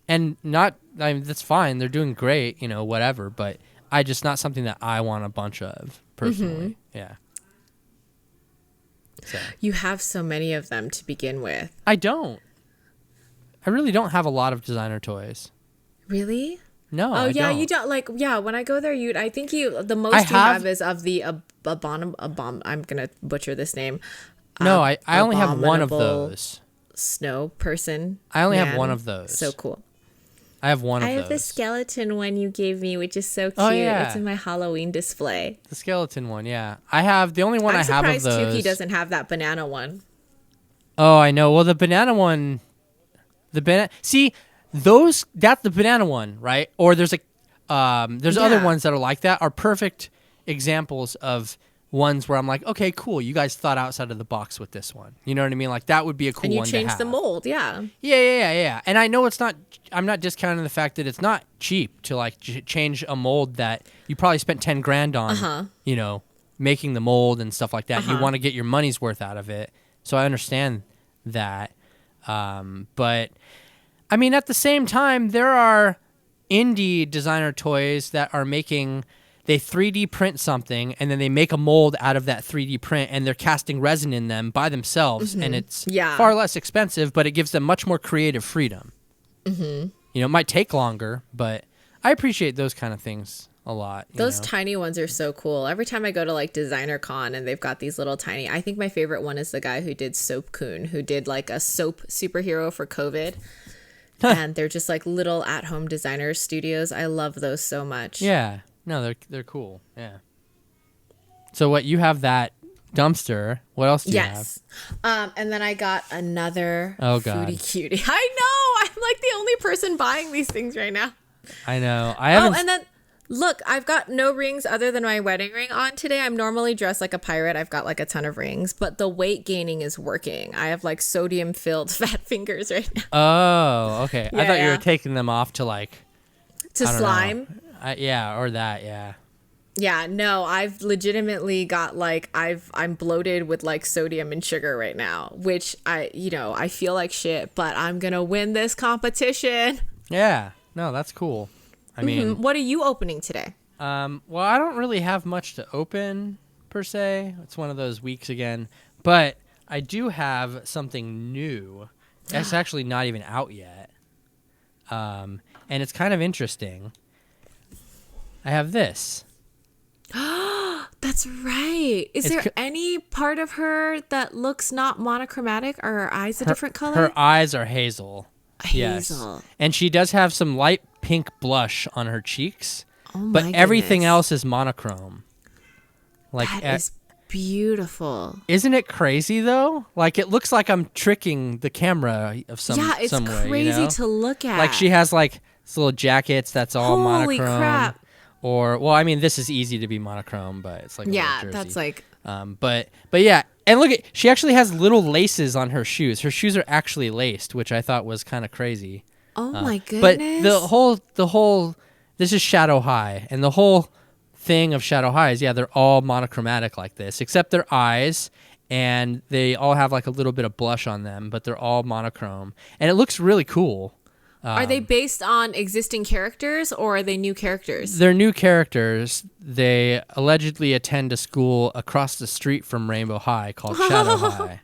And not, I mean, that's fine. They're doing great, you know, whatever. But not something that I want a bunch of personally. Yeah. So. You have so many of them to begin with. I don't. I really don't have a lot of designer toys. Really? No. Oh, I yeah, don't. you don't like. Yeah, when I go there, I think the most you have is of the I'm gonna butcher this name. No, I only have one of those. Snow person. I only have one of those. So cool. I have one of those. I have the skeleton one you gave me, which is so cute. Oh, yeah. It's in my Halloween display. The skeleton one, yeah. I have the only one I have of those. I'm surprised Chucky doesn't have that banana one. Oh, I know. Well, the banana one, see. That's the banana one, right? Or there's other ones that are like that, are perfect examples of ones where I'm like, okay, cool, you guys thought outside of the box with this one. You know what I mean? Like that would be a cool one to have. And you changed the mold, yeah. Yeah. And I know I'm not discounting the fact that it's not cheap to like change a mold that you probably spent 10 grand on, you know, making the mold and stuff like that. You want to get your money's worth out of it. So I understand that. But I mean, at the same time, there are indie designer toys that are they 3D print something and then they make a mold out of that 3D print and they're casting resin in them by themselves. And it's far less expensive, but it gives them much more creative freedom. You know, it might take longer, but I appreciate those kind of things a lot. Those tiny ones are so cool. Every time I go to like Designer Con and they've got these little tiny, I think my favorite one is the guy who did Soap Coon, who did like a soap superhero for COVID. And they're just like little at-home designer studios. I love those so much. Yeah. No, they're cool. Yeah. So what, you have that dumpster. What else do you have? And then I got another Foodie Cutie. I know. I'm like the only person buying these things right now. I know. I haven't. And then look, I've got no rings other than my wedding ring on today. I'm normally dressed like a pirate. I've got like a ton of rings, but the weight gaining is working. I have like sodium filled fat fingers right now. Oh, okay. I thought you were taking them off to like to slime. Or that, yeah. Yeah, no, I've legitimately got like I'm bloated with like sodium and sugar right now, which I feel like shit, but I'm going to win this competition. Yeah. No, that's cool. I mean, what are you opening today? Well, I don't really have much to open per se. It's one of those weeks again, but I do have something new. It's actually not even out yet. And it's kind of interesting. I have this. That's right. Is there any part of her that looks not monochromatic? Are her eyes a different color? Her eyes are hazel. Hazel. Yes. And she does have some light pink blush on her cheeks. Oh my But everything else is monochrome. Like that is beautiful. Isn't it crazy though? Like it looks like I'm tricking the camera of some way. Yeah, it's crazy to look at. Like she has like these little jackets that's all monochrome. Holy crap. Or, well, I mean, this is easy to be monochrome, but it's like a little jersey. That's like... But yeah, and look, she actually has little laces on her shoes. Her shoes are actually laced, which I thought was kind of crazy. Oh my goodness. But the whole, this is Shadow High, and the whole thing of Shadow High is, they're all monochromatic like this, except their eyes, and they all have like a little bit of blush on them, but they're all monochrome. And it looks really cool. Are they based on existing characters or are they new characters? They're new characters. They allegedly attend a school across the street from Rainbow High called Shadow High.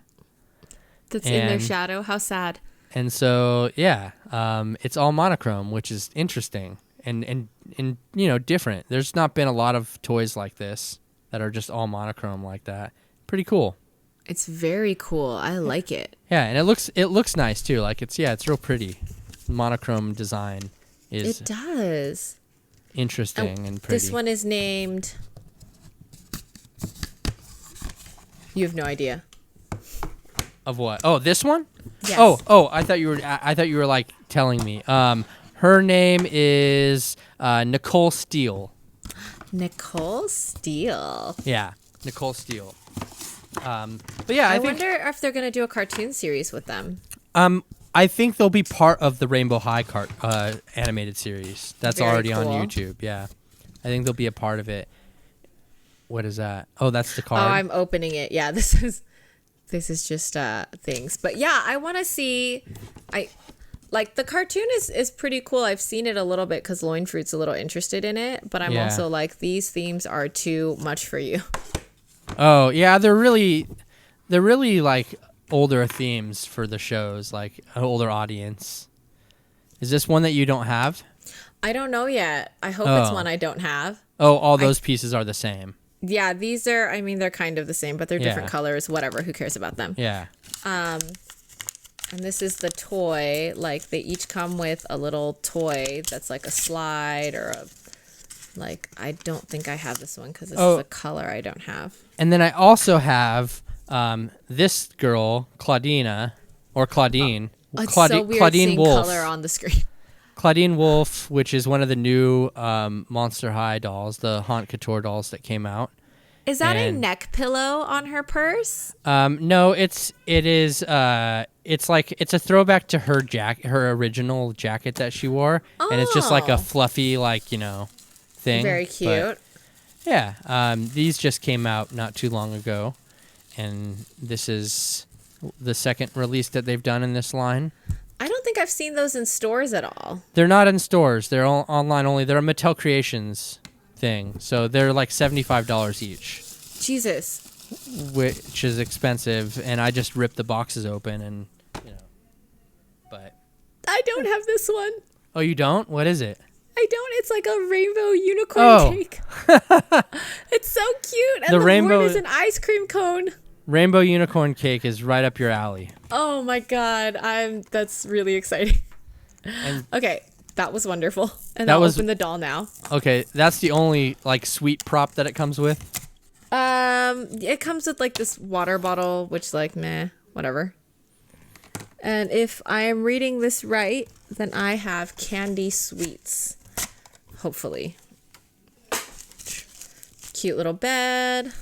That's in their shadow. How sad. And so, it's all monochrome, which is interesting and different. There's not been a lot of toys like this that are just all monochrome like that. Pretty cool. It's very cool. I like it. Yeah, and it looks nice too. Like it's real pretty. Monochrome design is interesting and pretty. This one is named, you have no idea. Of what? Oh, this one? Yes. Oh, I thought you were like telling me. Her name is Nicole Steele. Nicole Steele. Yeah, Nicole Steele. But yeah, I wonder if they're gonna do a cartoon series with them. I think they'll be part of the Rainbow High animated series. That's Very already cool. on YouTube. Yeah, I think they'll be a part of it. What is that? Oh, that's the card. Oh, I'm opening it. Yeah, this is just things. But yeah, I want to see. The cartoon is pretty cool. I've seen it a little bit because Loin Fruit's a little interested in it. But I'm also like, these themes are too much for you. Oh yeah, they're really like older themes for the shows, like an older audience. Is this one that you don't have? I don't know yet. I hope it's one I don't have. Oh, all those pieces are the same. Yeah, these are, I mean, they're kind of the same, but they're different colors, whatever. Who cares about them? Yeah. And this is the toy. Like, they each come with a little toy that's like a slide or a, like, I don't think I have this one because this is a color I don't have. And then I also have this girl, Claudine. It's so weird Claudine seeing Wolf. color on the screen. Claudine Wolf, which is one of the new Monster High dolls, the Haunt Couture dolls that came out. Is that a neck pillow on her purse? No, it's a throwback to her original jacket that she wore, and it's just like a fluffy, like, thing. Very cute. But, yeah, these just came out not too long ago, and this is the second release that they've done in this line. I don't think I've seen those in stores at all. They're not in stores. They're all online only. They're a Mattel Creations thing, so they're like $75 each. Jesus. Which is expensive, and I just ripped the boxes open, and but I don't have this one. Oh, you don't? What is it? I don't. It's like a rainbow unicorn cake. It's so cute, and the rainbow word is an ice cream cone. Rainbow unicorn cake is right up your alley. Oh my god, that's really exciting. Okay, that was wonderful. And I'll open the doll now. Okay, that's the only like sweet prop that it comes with. It comes with like this water bottle, which like meh, whatever. And if I am reading this right, then I have candy sweets. Hopefully. Cute little bed.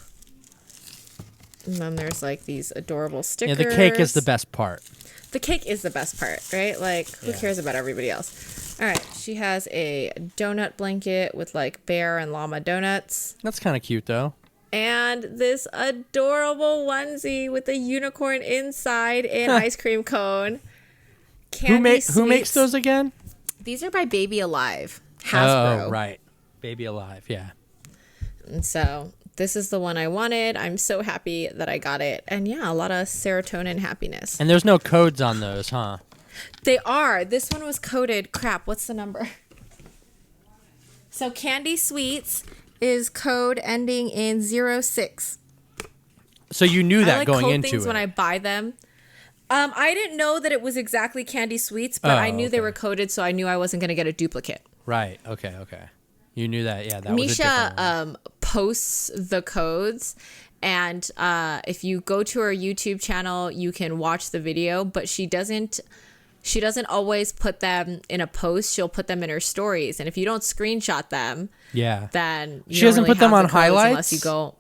And then there's like these adorable stickers. Yeah, the cake is the best part. The cake is the best part, right? Like, who cares about everybody else? All right, she has a donut blanket with like bear and llama donuts. That's kind of cute, though. And this adorable onesie with a unicorn inside and ice cream cone. Who makes those again? These are by Baby Alive. Hasbro. Oh, right. Baby Alive, yeah. And so this is the one I wanted. I'm so happy that I got it. And yeah, a lot of serotonin happiness. And there's no codes on those, huh? They are. This one was coded. Crap, what's the number? So Candy Sweets is code ending in 06. So you knew that going into it. I like code things when I buy them. I didn't know that it was exactly Candy Sweets, but I knew they were coded, so I knew I wasn't going to get a duplicate. Right. Okay. You knew that. Yeah, that was a different one. Misha posts the codes, and if you go to her YouTube channel, you can watch the video, but she doesn't always put them in a post. She'll put them in her stories, and if you don't screenshot them, then she doesn't put them on highlights unless you go.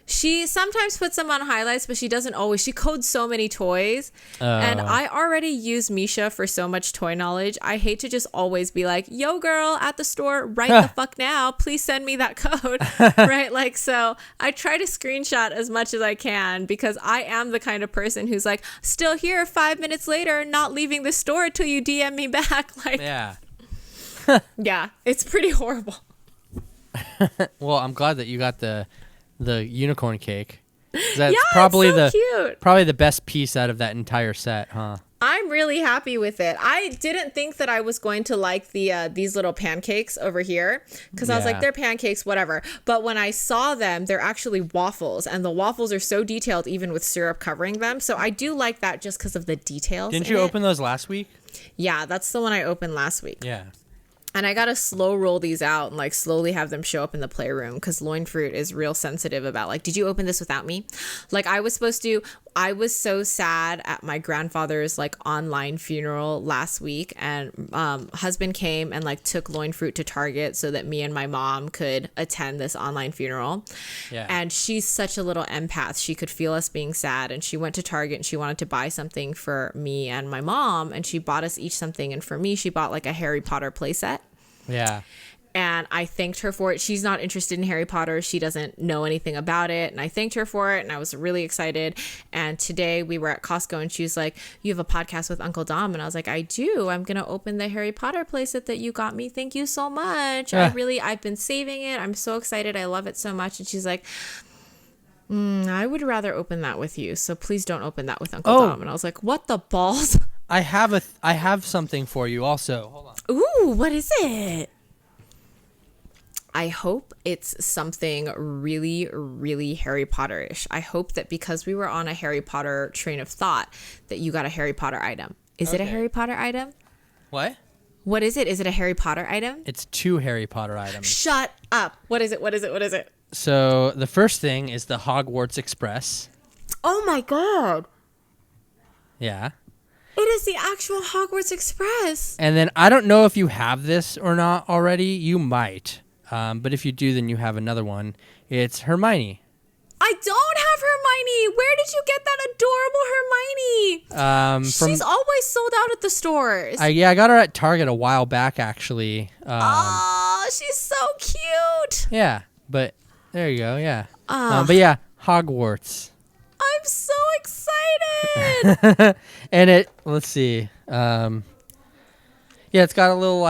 She sometimes puts them on highlights, but she doesn't always. She codes so many toys. And I already use Misha for so much toy knowledge. I hate to just always be like, yo, girl, at the store right the fuck now. Please send me that code. Right? Like, so I try to screenshot as much as I can because I am the kind of person who's like, still here 5 minutes later, not leaving the store until you DM me back. Like, yeah, it's pretty horrible. Well, I'm glad that you got the unicorn cake. That's probably cute. Probably the best piece out of that entire set, huh? I'm really happy with it. I didn't think that I was going to like these little pancakes over here because I was like, they're pancakes, whatever. But when I saw them, they're actually waffles, and the waffles are so detailed, even with syrup covering them. So I do like that just because of the details. Didn't you open those last week? Yeah, that's the one I opened last week. Yeah. And I gotta slow roll these out and like slowly have them show up in the playroom because loin fruit is real sensitive about like, did you open this without me? Like I was supposed to. I was so sad at my grandfather's like online funeral last week, and husband came and like took loin fruit to Target so that me and my mom could attend this online funeral. Yeah. And she's such a little empath. She could feel us being sad, and she went to Target and she wanted to buy something for me and my mom, and she bought us each something. And for me, she bought like a Harry Potter playset. Yeah. And I thanked her for it. She's not interested in Harry Potter. She doesn't know anything about it. And I thanked her for it. And I was really excited. And today we were at Costco and she was like, you have a podcast with Uncle Dom. And I was like, I do. I'm going to open the Harry Potter playset that you got me. Thank you so much. I've been saving it. I'm so excited. I love it so much. And she's like, I would rather open that with you. So please don't open that with Uncle Dom. And I was like, what the balls? I have something for you also. Hold on. Ooh, what is it? I hope it's something really, really Harry Potter-ish. I hope that because we were on a Harry Potter train of thought that you got a Harry Potter item. Is it a Harry Potter item? What? What is it? Is it a Harry Potter item? It's 2 Harry Potter items. Shut up. What is it? What is it? What is it? So the first thing is the Hogwarts Express. Oh my God. Yeah. It is the actual Hogwarts Express. And then I don't know if you have this or not already. You might. But if you do, then you have another one. It's Hermione. I don't have Hermione. Where did you get that adorable Hermione? She's always sold out at the stores. I got her at Target a while back, actually. Oh, she's so cute. Yeah, but there you go. Yeah. But yeah, Hogwarts. I'm so excited. And let's see. Yeah, it's got a little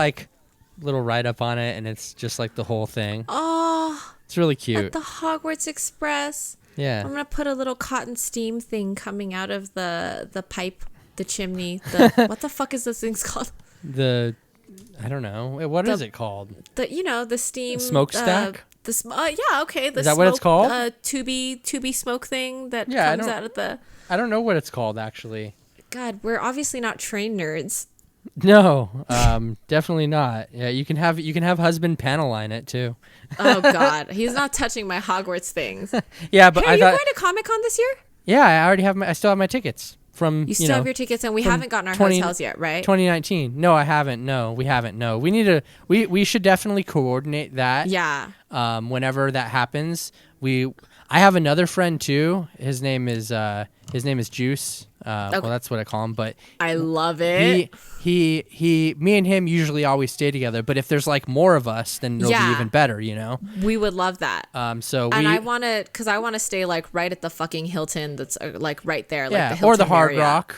write-up on it, and it's just like the whole thing. Oh, it's really cute. At the Hogwarts Express. Yeah. I'm gonna put a little cotton steam thing coming out of the pipe, the chimney. What the fuck is those things called? I don't know. What is it called? The steam smokestack. Yeah, okay. Is that what it's called? Tubey smoke thing that comes out of the. I don't know what it's called actually. God, we're obviously not train nerds. No, definitely not. Yeah, you can have husband Paneline it too. Oh God, he's not touching my Hogwarts things. Yeah, but are you going to Comic-Con this year? Yeah, I still have my tickets from. You still have your tickets, and we haven't gotten our hotels yet, right? 2019. No, I haven't. No, we haven't. No, we need to. We should definitely coordinate that. Yeah. Whenever that happens, I have another friend too. His name is Juice. Okay. Well, that's what I call him. But I love it. Me and him usually always stay together. But if there's like more of us, then it'll be even better. We would love that. I want to stay like right at the fucking Hilton. That's like right there. Yeah, like the Hilton or the Hard area. Rock.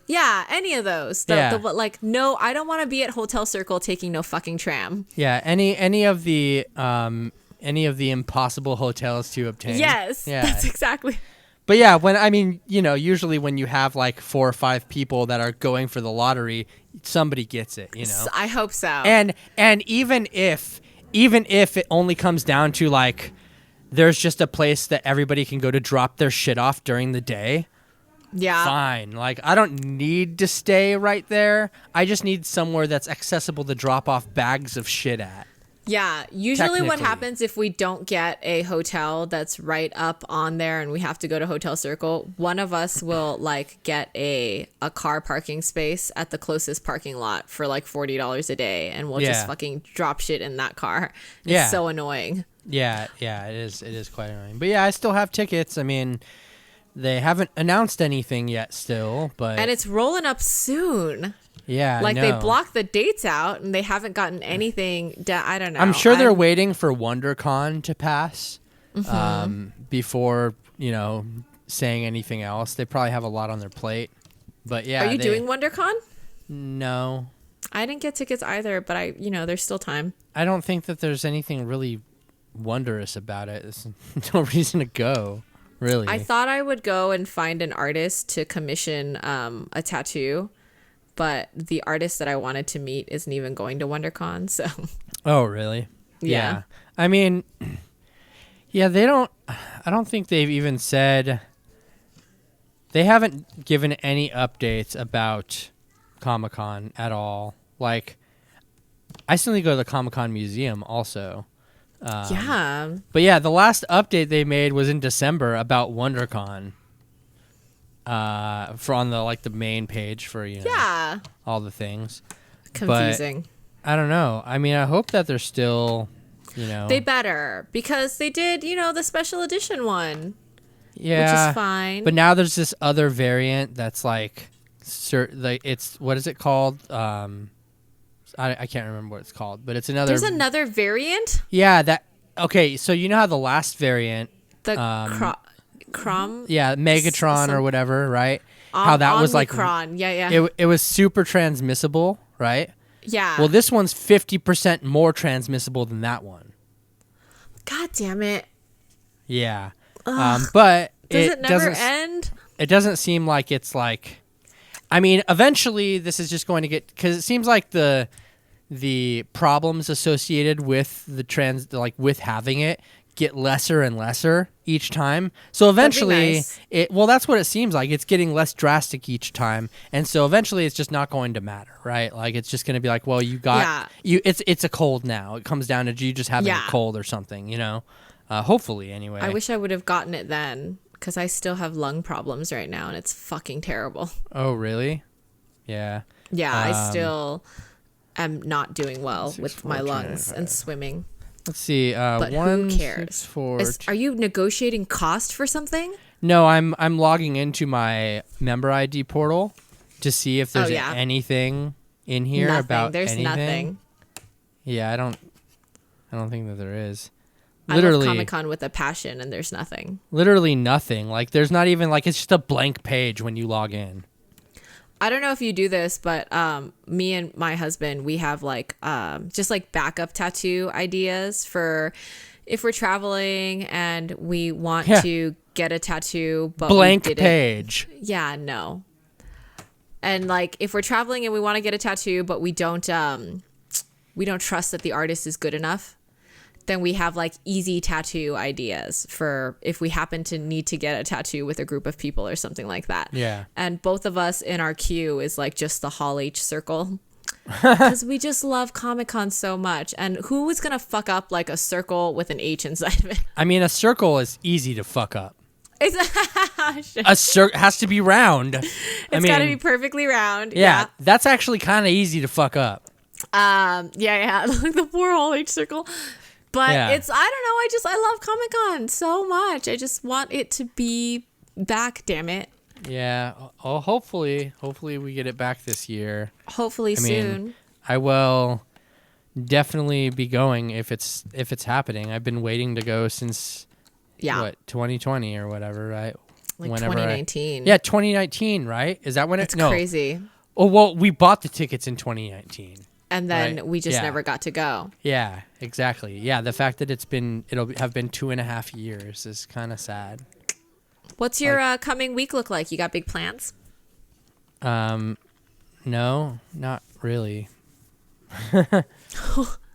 Yeah, any of those. No, I don't want to be at Hotel Circle taking no fucking tram. Yeah, any of the impossible hotels to obtain. Yes, yeah. That's exactly. But yeah, usually when you have like 4 or 5 people that are going for the lottery, somebody gets it, I hope so. And even if it only comes down to like there's just a place that everybody can go to drop their shit off during the day. Yeah. Fine. Like I don't need to stay right there. I just need somewhere that's accessible to drop off bags of shit at. Yeah, usually what happens if we don't get a hotel that's right up on there and we have to go to Hotel Circle, one of us will like get a car parking space at the closest parking lot for like $40 a day, and we'll just fucking drop shit in that car. It's so annoying. Yeah, it is quite annoying. But yeah, I still have tickets. I mean, they haven't announced anything yet still, but and it's rolling up soon. Yeah, like they blocked the dates out and they haven't gotten anything. I don't know. I'm sure they're waiting for WonderCon to pass before saying anything else. They probably have a lot on their plate. But yeah, are you doing WonderCon? No, I didn't get tickets either. But there's still time. I don't think that there's anything really wondrous about it. There's no reason to go. Really, I thought I would go and find an artist to commission a tattoo. But the artist that I wanted to meet isn't even going to WonderCon, so. Oh, really? Yeah. I mean, I don't think they've even said, they haven't given any updates about Comic-Con at all. Like, I still need to go to the Comic-Con museum also. Yeah. But yeah, the last update they made was in December about WonderCon. For on the main page for all the things. Confusing. But I don't know. I mean, I hope that they're still, They better, because they did, the special edition one. Yeah, which is fine. But now there's this other variant that's it's what is it called? I can't remember what it's called, but it's another. There's another variant. Yeah. Okay. So you know how the last variant, the Crom. Yeah, Megatron or whatever, right? How that was like. Omicron. Yeah. It was super transmissible, right? Yeah. Well, this one's 50% more transmissible than that one. God damn it. Yeah. But does it never end? It doesn't seem like it's like. I mean, eventually this is just going to get, because it seems like the problems associated with with having it get lesser and lesser each time. So eventually, that's what it seems like. It's getting less drastic each time, and so eventually it's just not going to matter, right? Like it's just going to be like, well, it's a cold now. It comes down to you just having a cold or something, hopefully anyway. I wish I would have gotten it then, because I still have lung problems right now, and it's fucking terrible. Oh, really? Yeah. Yeah, I still am not doing well with my lungs and swimming. Let's see. But who cares? Are you negotiating cost for something? No, I'm logging into my member ID portal to see if there's anything in here about There's anything. Nothing. Yeah, I don't think that there is. I love Comic-Con with a passion, and there's nothing. Literally nothing. Like, there's not even, it's just a blank page when you log in. I don't know if you do this, but me and my husband, we have, just, backup tattoo ideas for if we're traveling and we want to get a tattoo, but blank page. Yeah, no. And, if we're traveling and we want to get a tattoo, but we don't trust that the artist is good enough, then we have easy tattoo ideas for if we happen to need to get a tattoo with a group of people or something like that. Yeah. And both of us in our queue is just the Hall H circle, because we just love Comic-Con so much. And who is going to fuck up a circle with an H inside of it? I mean, a circle is easy to fuck up. A circle has to be round. It's got to be perfectly round. Yeah. That's actually kind of easy to fuck up. Yeah. The poor Hall H circle. But I don't know, I love Comic-Con so much. I just want it to be back, damn it. Yeah. Oh, hopefully we get it back this year. Hopefully soon. I will definitely be going if it's happening. I've been waiting to go since 2020 or whatever, right? Whenever 2019. 2019, right? Is that when it's crazy. Oh, well, we bought the tickets in 2019. And then we just never got to go. Yeah, exactly. Yeah, the fact that it'll have been 2.5 years is kind of sad. What's your coming week look like? You got big plans? No, not really.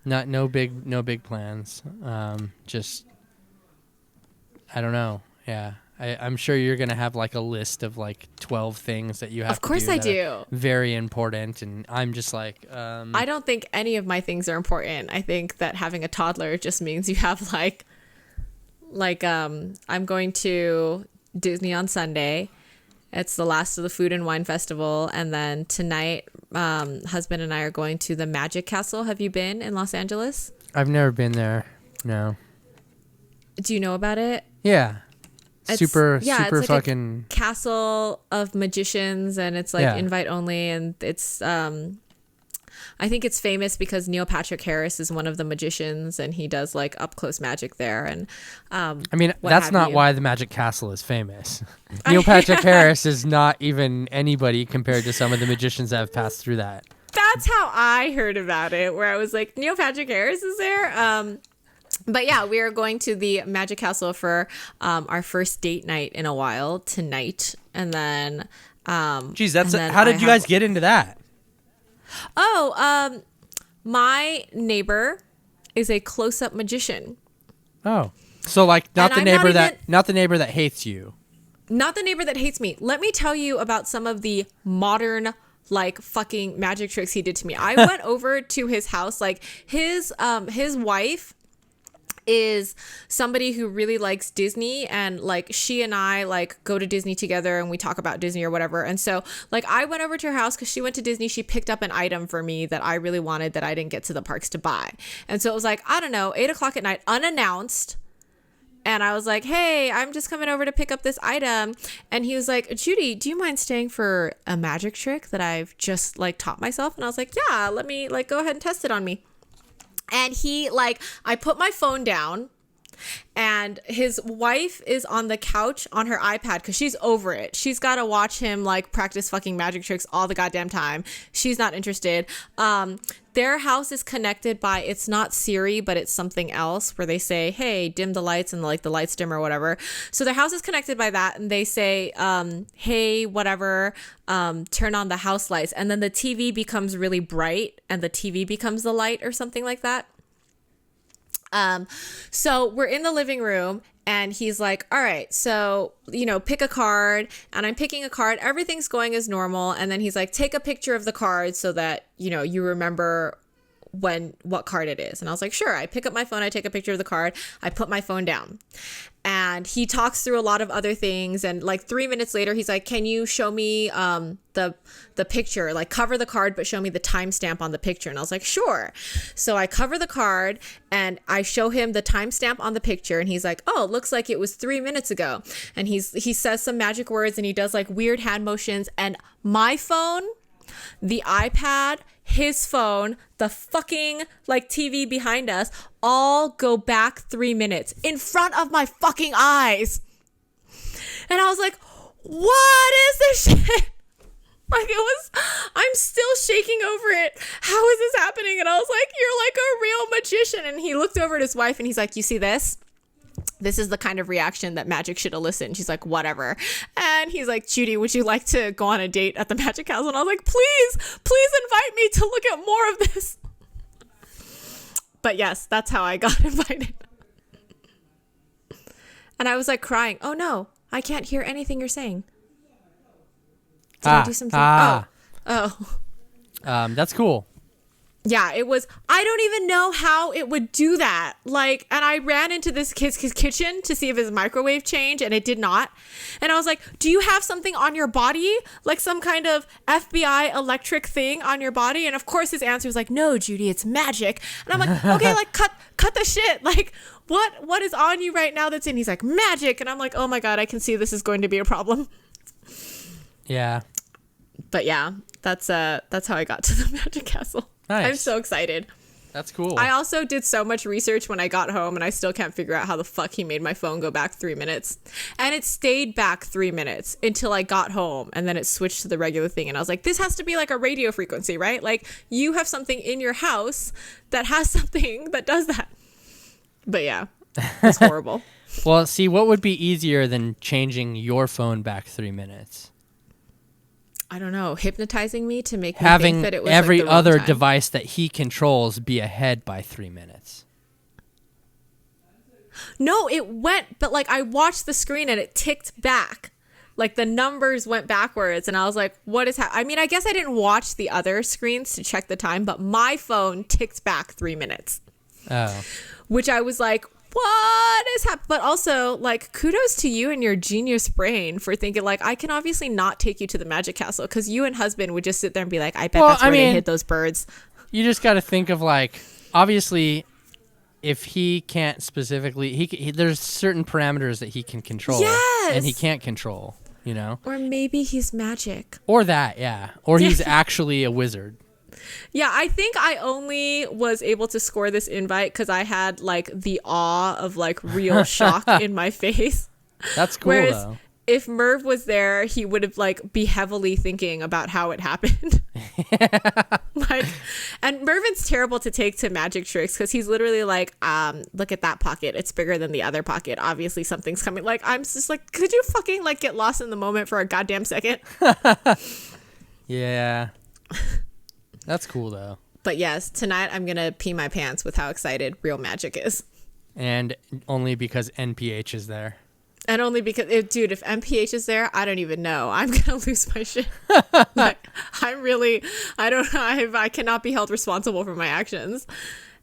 No big plans. Just I don't know. Yeah. I'm sure you're going to have a list of 12 things that you have to do. Of course I do. Very important. And I'm just I don't think any of my things are important. I think that having a toddler just means you have I'm going to Disney on Sunday. It's the last of the Food and Wine Festival. And then tonight, husband and I are going to the Magic Castle. Have you been in Los Angeles? I've never been there. No. Do you know about it? Yeah. It's super fucking a castle of magicians, and it's invite only, and it's I think it's famous because Neil Patrick Harris is one of the magicians, and he does up close magic there. And I mean, that's not why the Magic Castle is famous. Neil Patrick Harris is not even anybody compared to some of the magicians that have passed through that. That's how I heard about it, where I was like, Neil Patrick Harris is there. But yeah, we are going to the Magic Castle for our first date night in a while tonight, and then. Geez, how did you guys get into that? Oh, my neighbor is a close-up magician. Oh, so not the neighbor that hates you. Not the neighbor that hates me. Let me tell you about some of the modern like fucking magic tricks he did to me. I went over to his house, like his wife is somebody who really likes Disney, and like she and I like go to Disney together and we talk about Disney or whatever. And so like I went over to her house because she went to Disney. She picked up an item for me that I really wanted that I didn't get to the parks to buy. And so it was like, I don't know, 8:00 at night, unannounced. And I was like, hey, I'm just coming over to pick up this item. And he was like, Judy, do you mind staying for a magic trick that I've just like taught myself? And I was like, yeah, let me like go ahead and test it on me. And he like, I put my phone down and his wife is on the couch on her iPad because she's over it. She's got to watch him like practice fucking magic tricks all the goddamn time. She's not interested. Their house is connected by, it's not Siri, but it's something else where they say, hey, dim the lights, and like the lights dim or whatever. So their house is connected by that. And they say, hey, whatever, turn on the house lights. And then the TV becomes really bright and the TV becomes the light or something like that. So we're in the living room and he's like, all right, so, you know, pick a card, and I'm picking a card. Everything's going as normal. And then he's like, take a picture of the card so that, you know, you remember what card it is. And I was like, sure. I pick up my phone, I take a picture of the card, I put my phone down, and he talks through a lot of other things. And like 3 minutes later, he's like, can you show me the picture, like cover the card, but show me the timestamp on the picture? And I was like, sure. So I cover the card and I show him the timestamp on the picture, and he's like, oh, it looks like it was 3 minutes ago. And he says some magic words and he does like weird hand motions, and my phone, the iPad, his phone, the fucking like TV behind us all go back 3 minutes in front of my fucking eyes. And I was like, what is this shit? Like it was, I'm still shaking over it. How is this happening? And I was like, you're like a real magician. And he looked over at his wife and he's like, you see this? This is the kind of reaction that magic should elicit. She's like, whatever. And he's like, Judy, would you like to go on a date at the Magic Castle? And I was like, please invite me to look at more of this. But yes, that's how I got invited. And I was like crying. Oh no, I can't hear anything you're saying. Did I do something? Oh. That's cool. Yeah, it was, I don't even know how it would do that. Like, and I ran into this kid's kitchen to see if his microwave changed, and it did not. And I was like, do you have something on your body? Like some kind of FBI electric thing on your body? And of course his answer was like, no, Judy, it's magic. And I'm like, okay, like cut the shit. Like, what is on you right now that's in? He's like, magic. And I'm like, oh my God, I can see this is going to be a problem. Yeah. But yeah, that's how I got to the Magic Castle. Nice. I'm so excited. That's cool. I also did so much research when I got home, and I still can't figure out how the fuck he made my phone go back 3 minutes. And it stayed back 3 minutes until I got home, and then it switched to the regular thing. And I was like, this has to be like a radio frequency, right? Like you have something in your house that has something that does that. But yeah, it's horrible. Well, see, what would be easier than changing your phone back 3 minutes? I don't know, hypnotizing me to make me having think that it was every like the wrong other time. device that he controls be ahead by 3 minutes. No, it went, but like I watched the screen and it ticked back. Like the numbers went backwards, and I was like, what is I mean, I guess I didn't watch the other screens to check the time, but my phone ticked back 3 minutes. Oh. Which I was like, what is happening? But also, like, kudos to you and your genius brain for thinking, like, I can obviously not take you to the Magic Castle, because you and husband would just sit there and be like, I bet that's where they hid those birds. You just got to think of, like, obviously, if he can't specifically, there's certain parameters that he can control. Yes! And he can't control, you know? Or maybe he's magic. Or that, yeah. Or he's actually a wizard. Yeah, I think I only was able to score this invite because I had like the awe of like real shock in my face. That's cool. Whereas though. If Merv was there, he would have like be heavily thinking about how it happened. Like, and Mervin's terrible to take to magic tricks because he's literally like, look at that pocket. It's bigger than the other pocket. Obviously something's coming. Like, I'm just like, could you fucking like get lost in the moment for a goddamn second? Yeah. That's cool, though. But yes, tonight I'm going to pee my pants with how excited real magic is. And only because NPH is there. And only because, dude, if NPH is there, I don't even know. I'm going to lose my shit. Like, I don't know. I cannot be held responsible for my actions.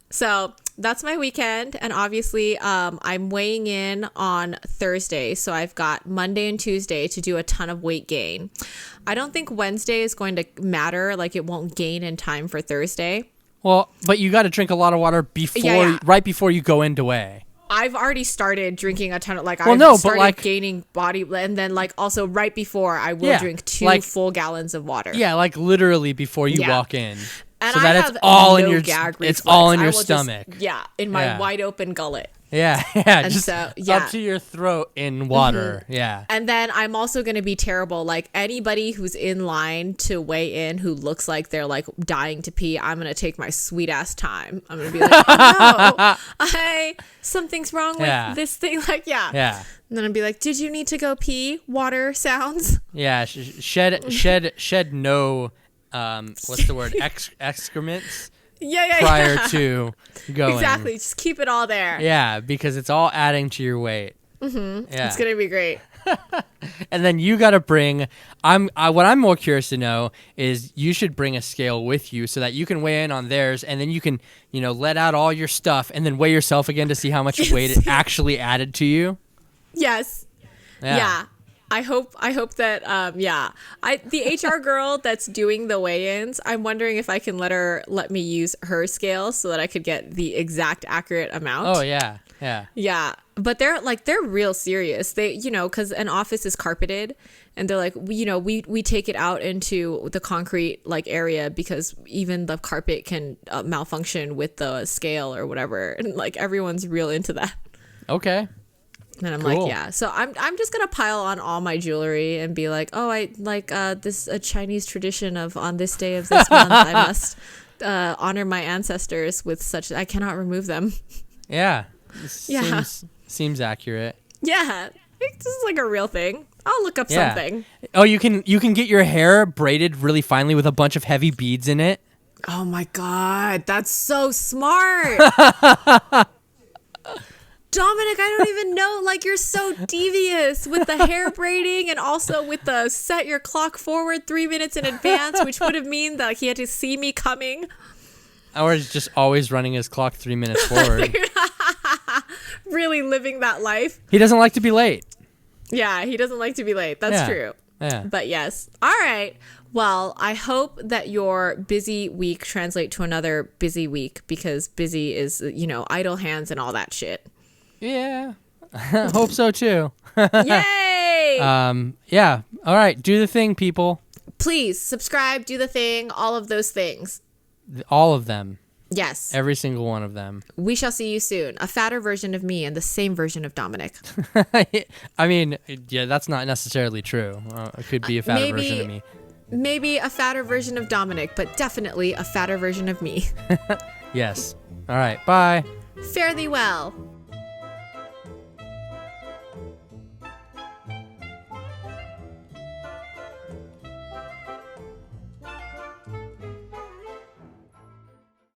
So that's my weekend. And obviously, I'm weighing in on Thursday. So I've got Monday and Tuesday to do a ton of weight gain. I don't think Wednesday is going to matter. Like, it won't gain in time for Thursday. Well, but you got to drink a lot of water right before you go into weigh. I've already started drinking a ton of, like, gaining body, and then, like, also right before I will drink 2 full gallons of water. Yeah, like literally before you walk in. And so I that have it's all in your gag reflex. It's all in your stomach. In my wide open gullet. Yeah, and just so, up to your throat in water. Mm-hmm. Yeah. And then I'm also going to be terrible. Like, anybody who's in line to weigh in who looks like they're, like, dying to pee, I'm going to take my sweet ass time. I'm going to be like, oh no, something's wrong with this thing. Like, yeah. And then I'll be like, did you need to go pee? Water sounds. Yeah. Shed no, what's the word? Excrements. Prior to going. Exactly. Just keep it all there. Yeah, because it's all adding to your weight. Mm-hmm. Yeah. It's going to be great. And then you got to bring, what I'm more curious to know is you should bring a scale with you so that you can weigh in on theirs, and then you can, let out all your stuff and then weigh yourself again to see how much weight it actually added to you. Yes. Yeah. I hope that the HR girl that's doing the weigh-ins, I'm wondering if I can let me use her scale so that I could get the exact accurate amount. Oh yeah. Yeah, but they're real serious. They, because an office is carpeted, and they're like, we take it out into the concrete like area because even the carpet can malfunction with the scale or whatever, and like everyone's real into that. Okay. And I'm like, yeah. So I'm just gonna pile on all my jewelry and be like, oh, I like this a Chinese tradition of on this day of this month I must honor my ancestors with such. I cannot remove them. Yeah. Seems accurate. Yeah, this is like a real thing. I'll look up something. Oh, you can get your hair braided really finely with a bunch of heavy beads in it. Oh my god, that's so smart. Dominic, I don't even know. Like, you're so devious with the hair braiding and also with the set your clock forward 3 minutes in advance, which would have mean that he had to see me coming. Or he's just always running his clock 3 minutes forward. Really living that life. He doesn't like to be late. Yeah, he doesn't like to be late. That's true. Yeah. But yes. All right. Well, I hope that your busy week translate to another busy week, because busy is, idle hands and all that shit. Yeah, hope so too. Yay! Yeah. All right. Do the thing, people. Please subscribe, do the thing, all of those things. All of them. Yes. Every single one of them. We shall see you soon. A fatter version of me and the same version of Dominic. I mean, yeah, that's not necessarily true. It could be a fatter version of me. Maybe a fatter version of Dominic, but definitely a fatter version of me. Yes. All right. Bye. Fare thee well.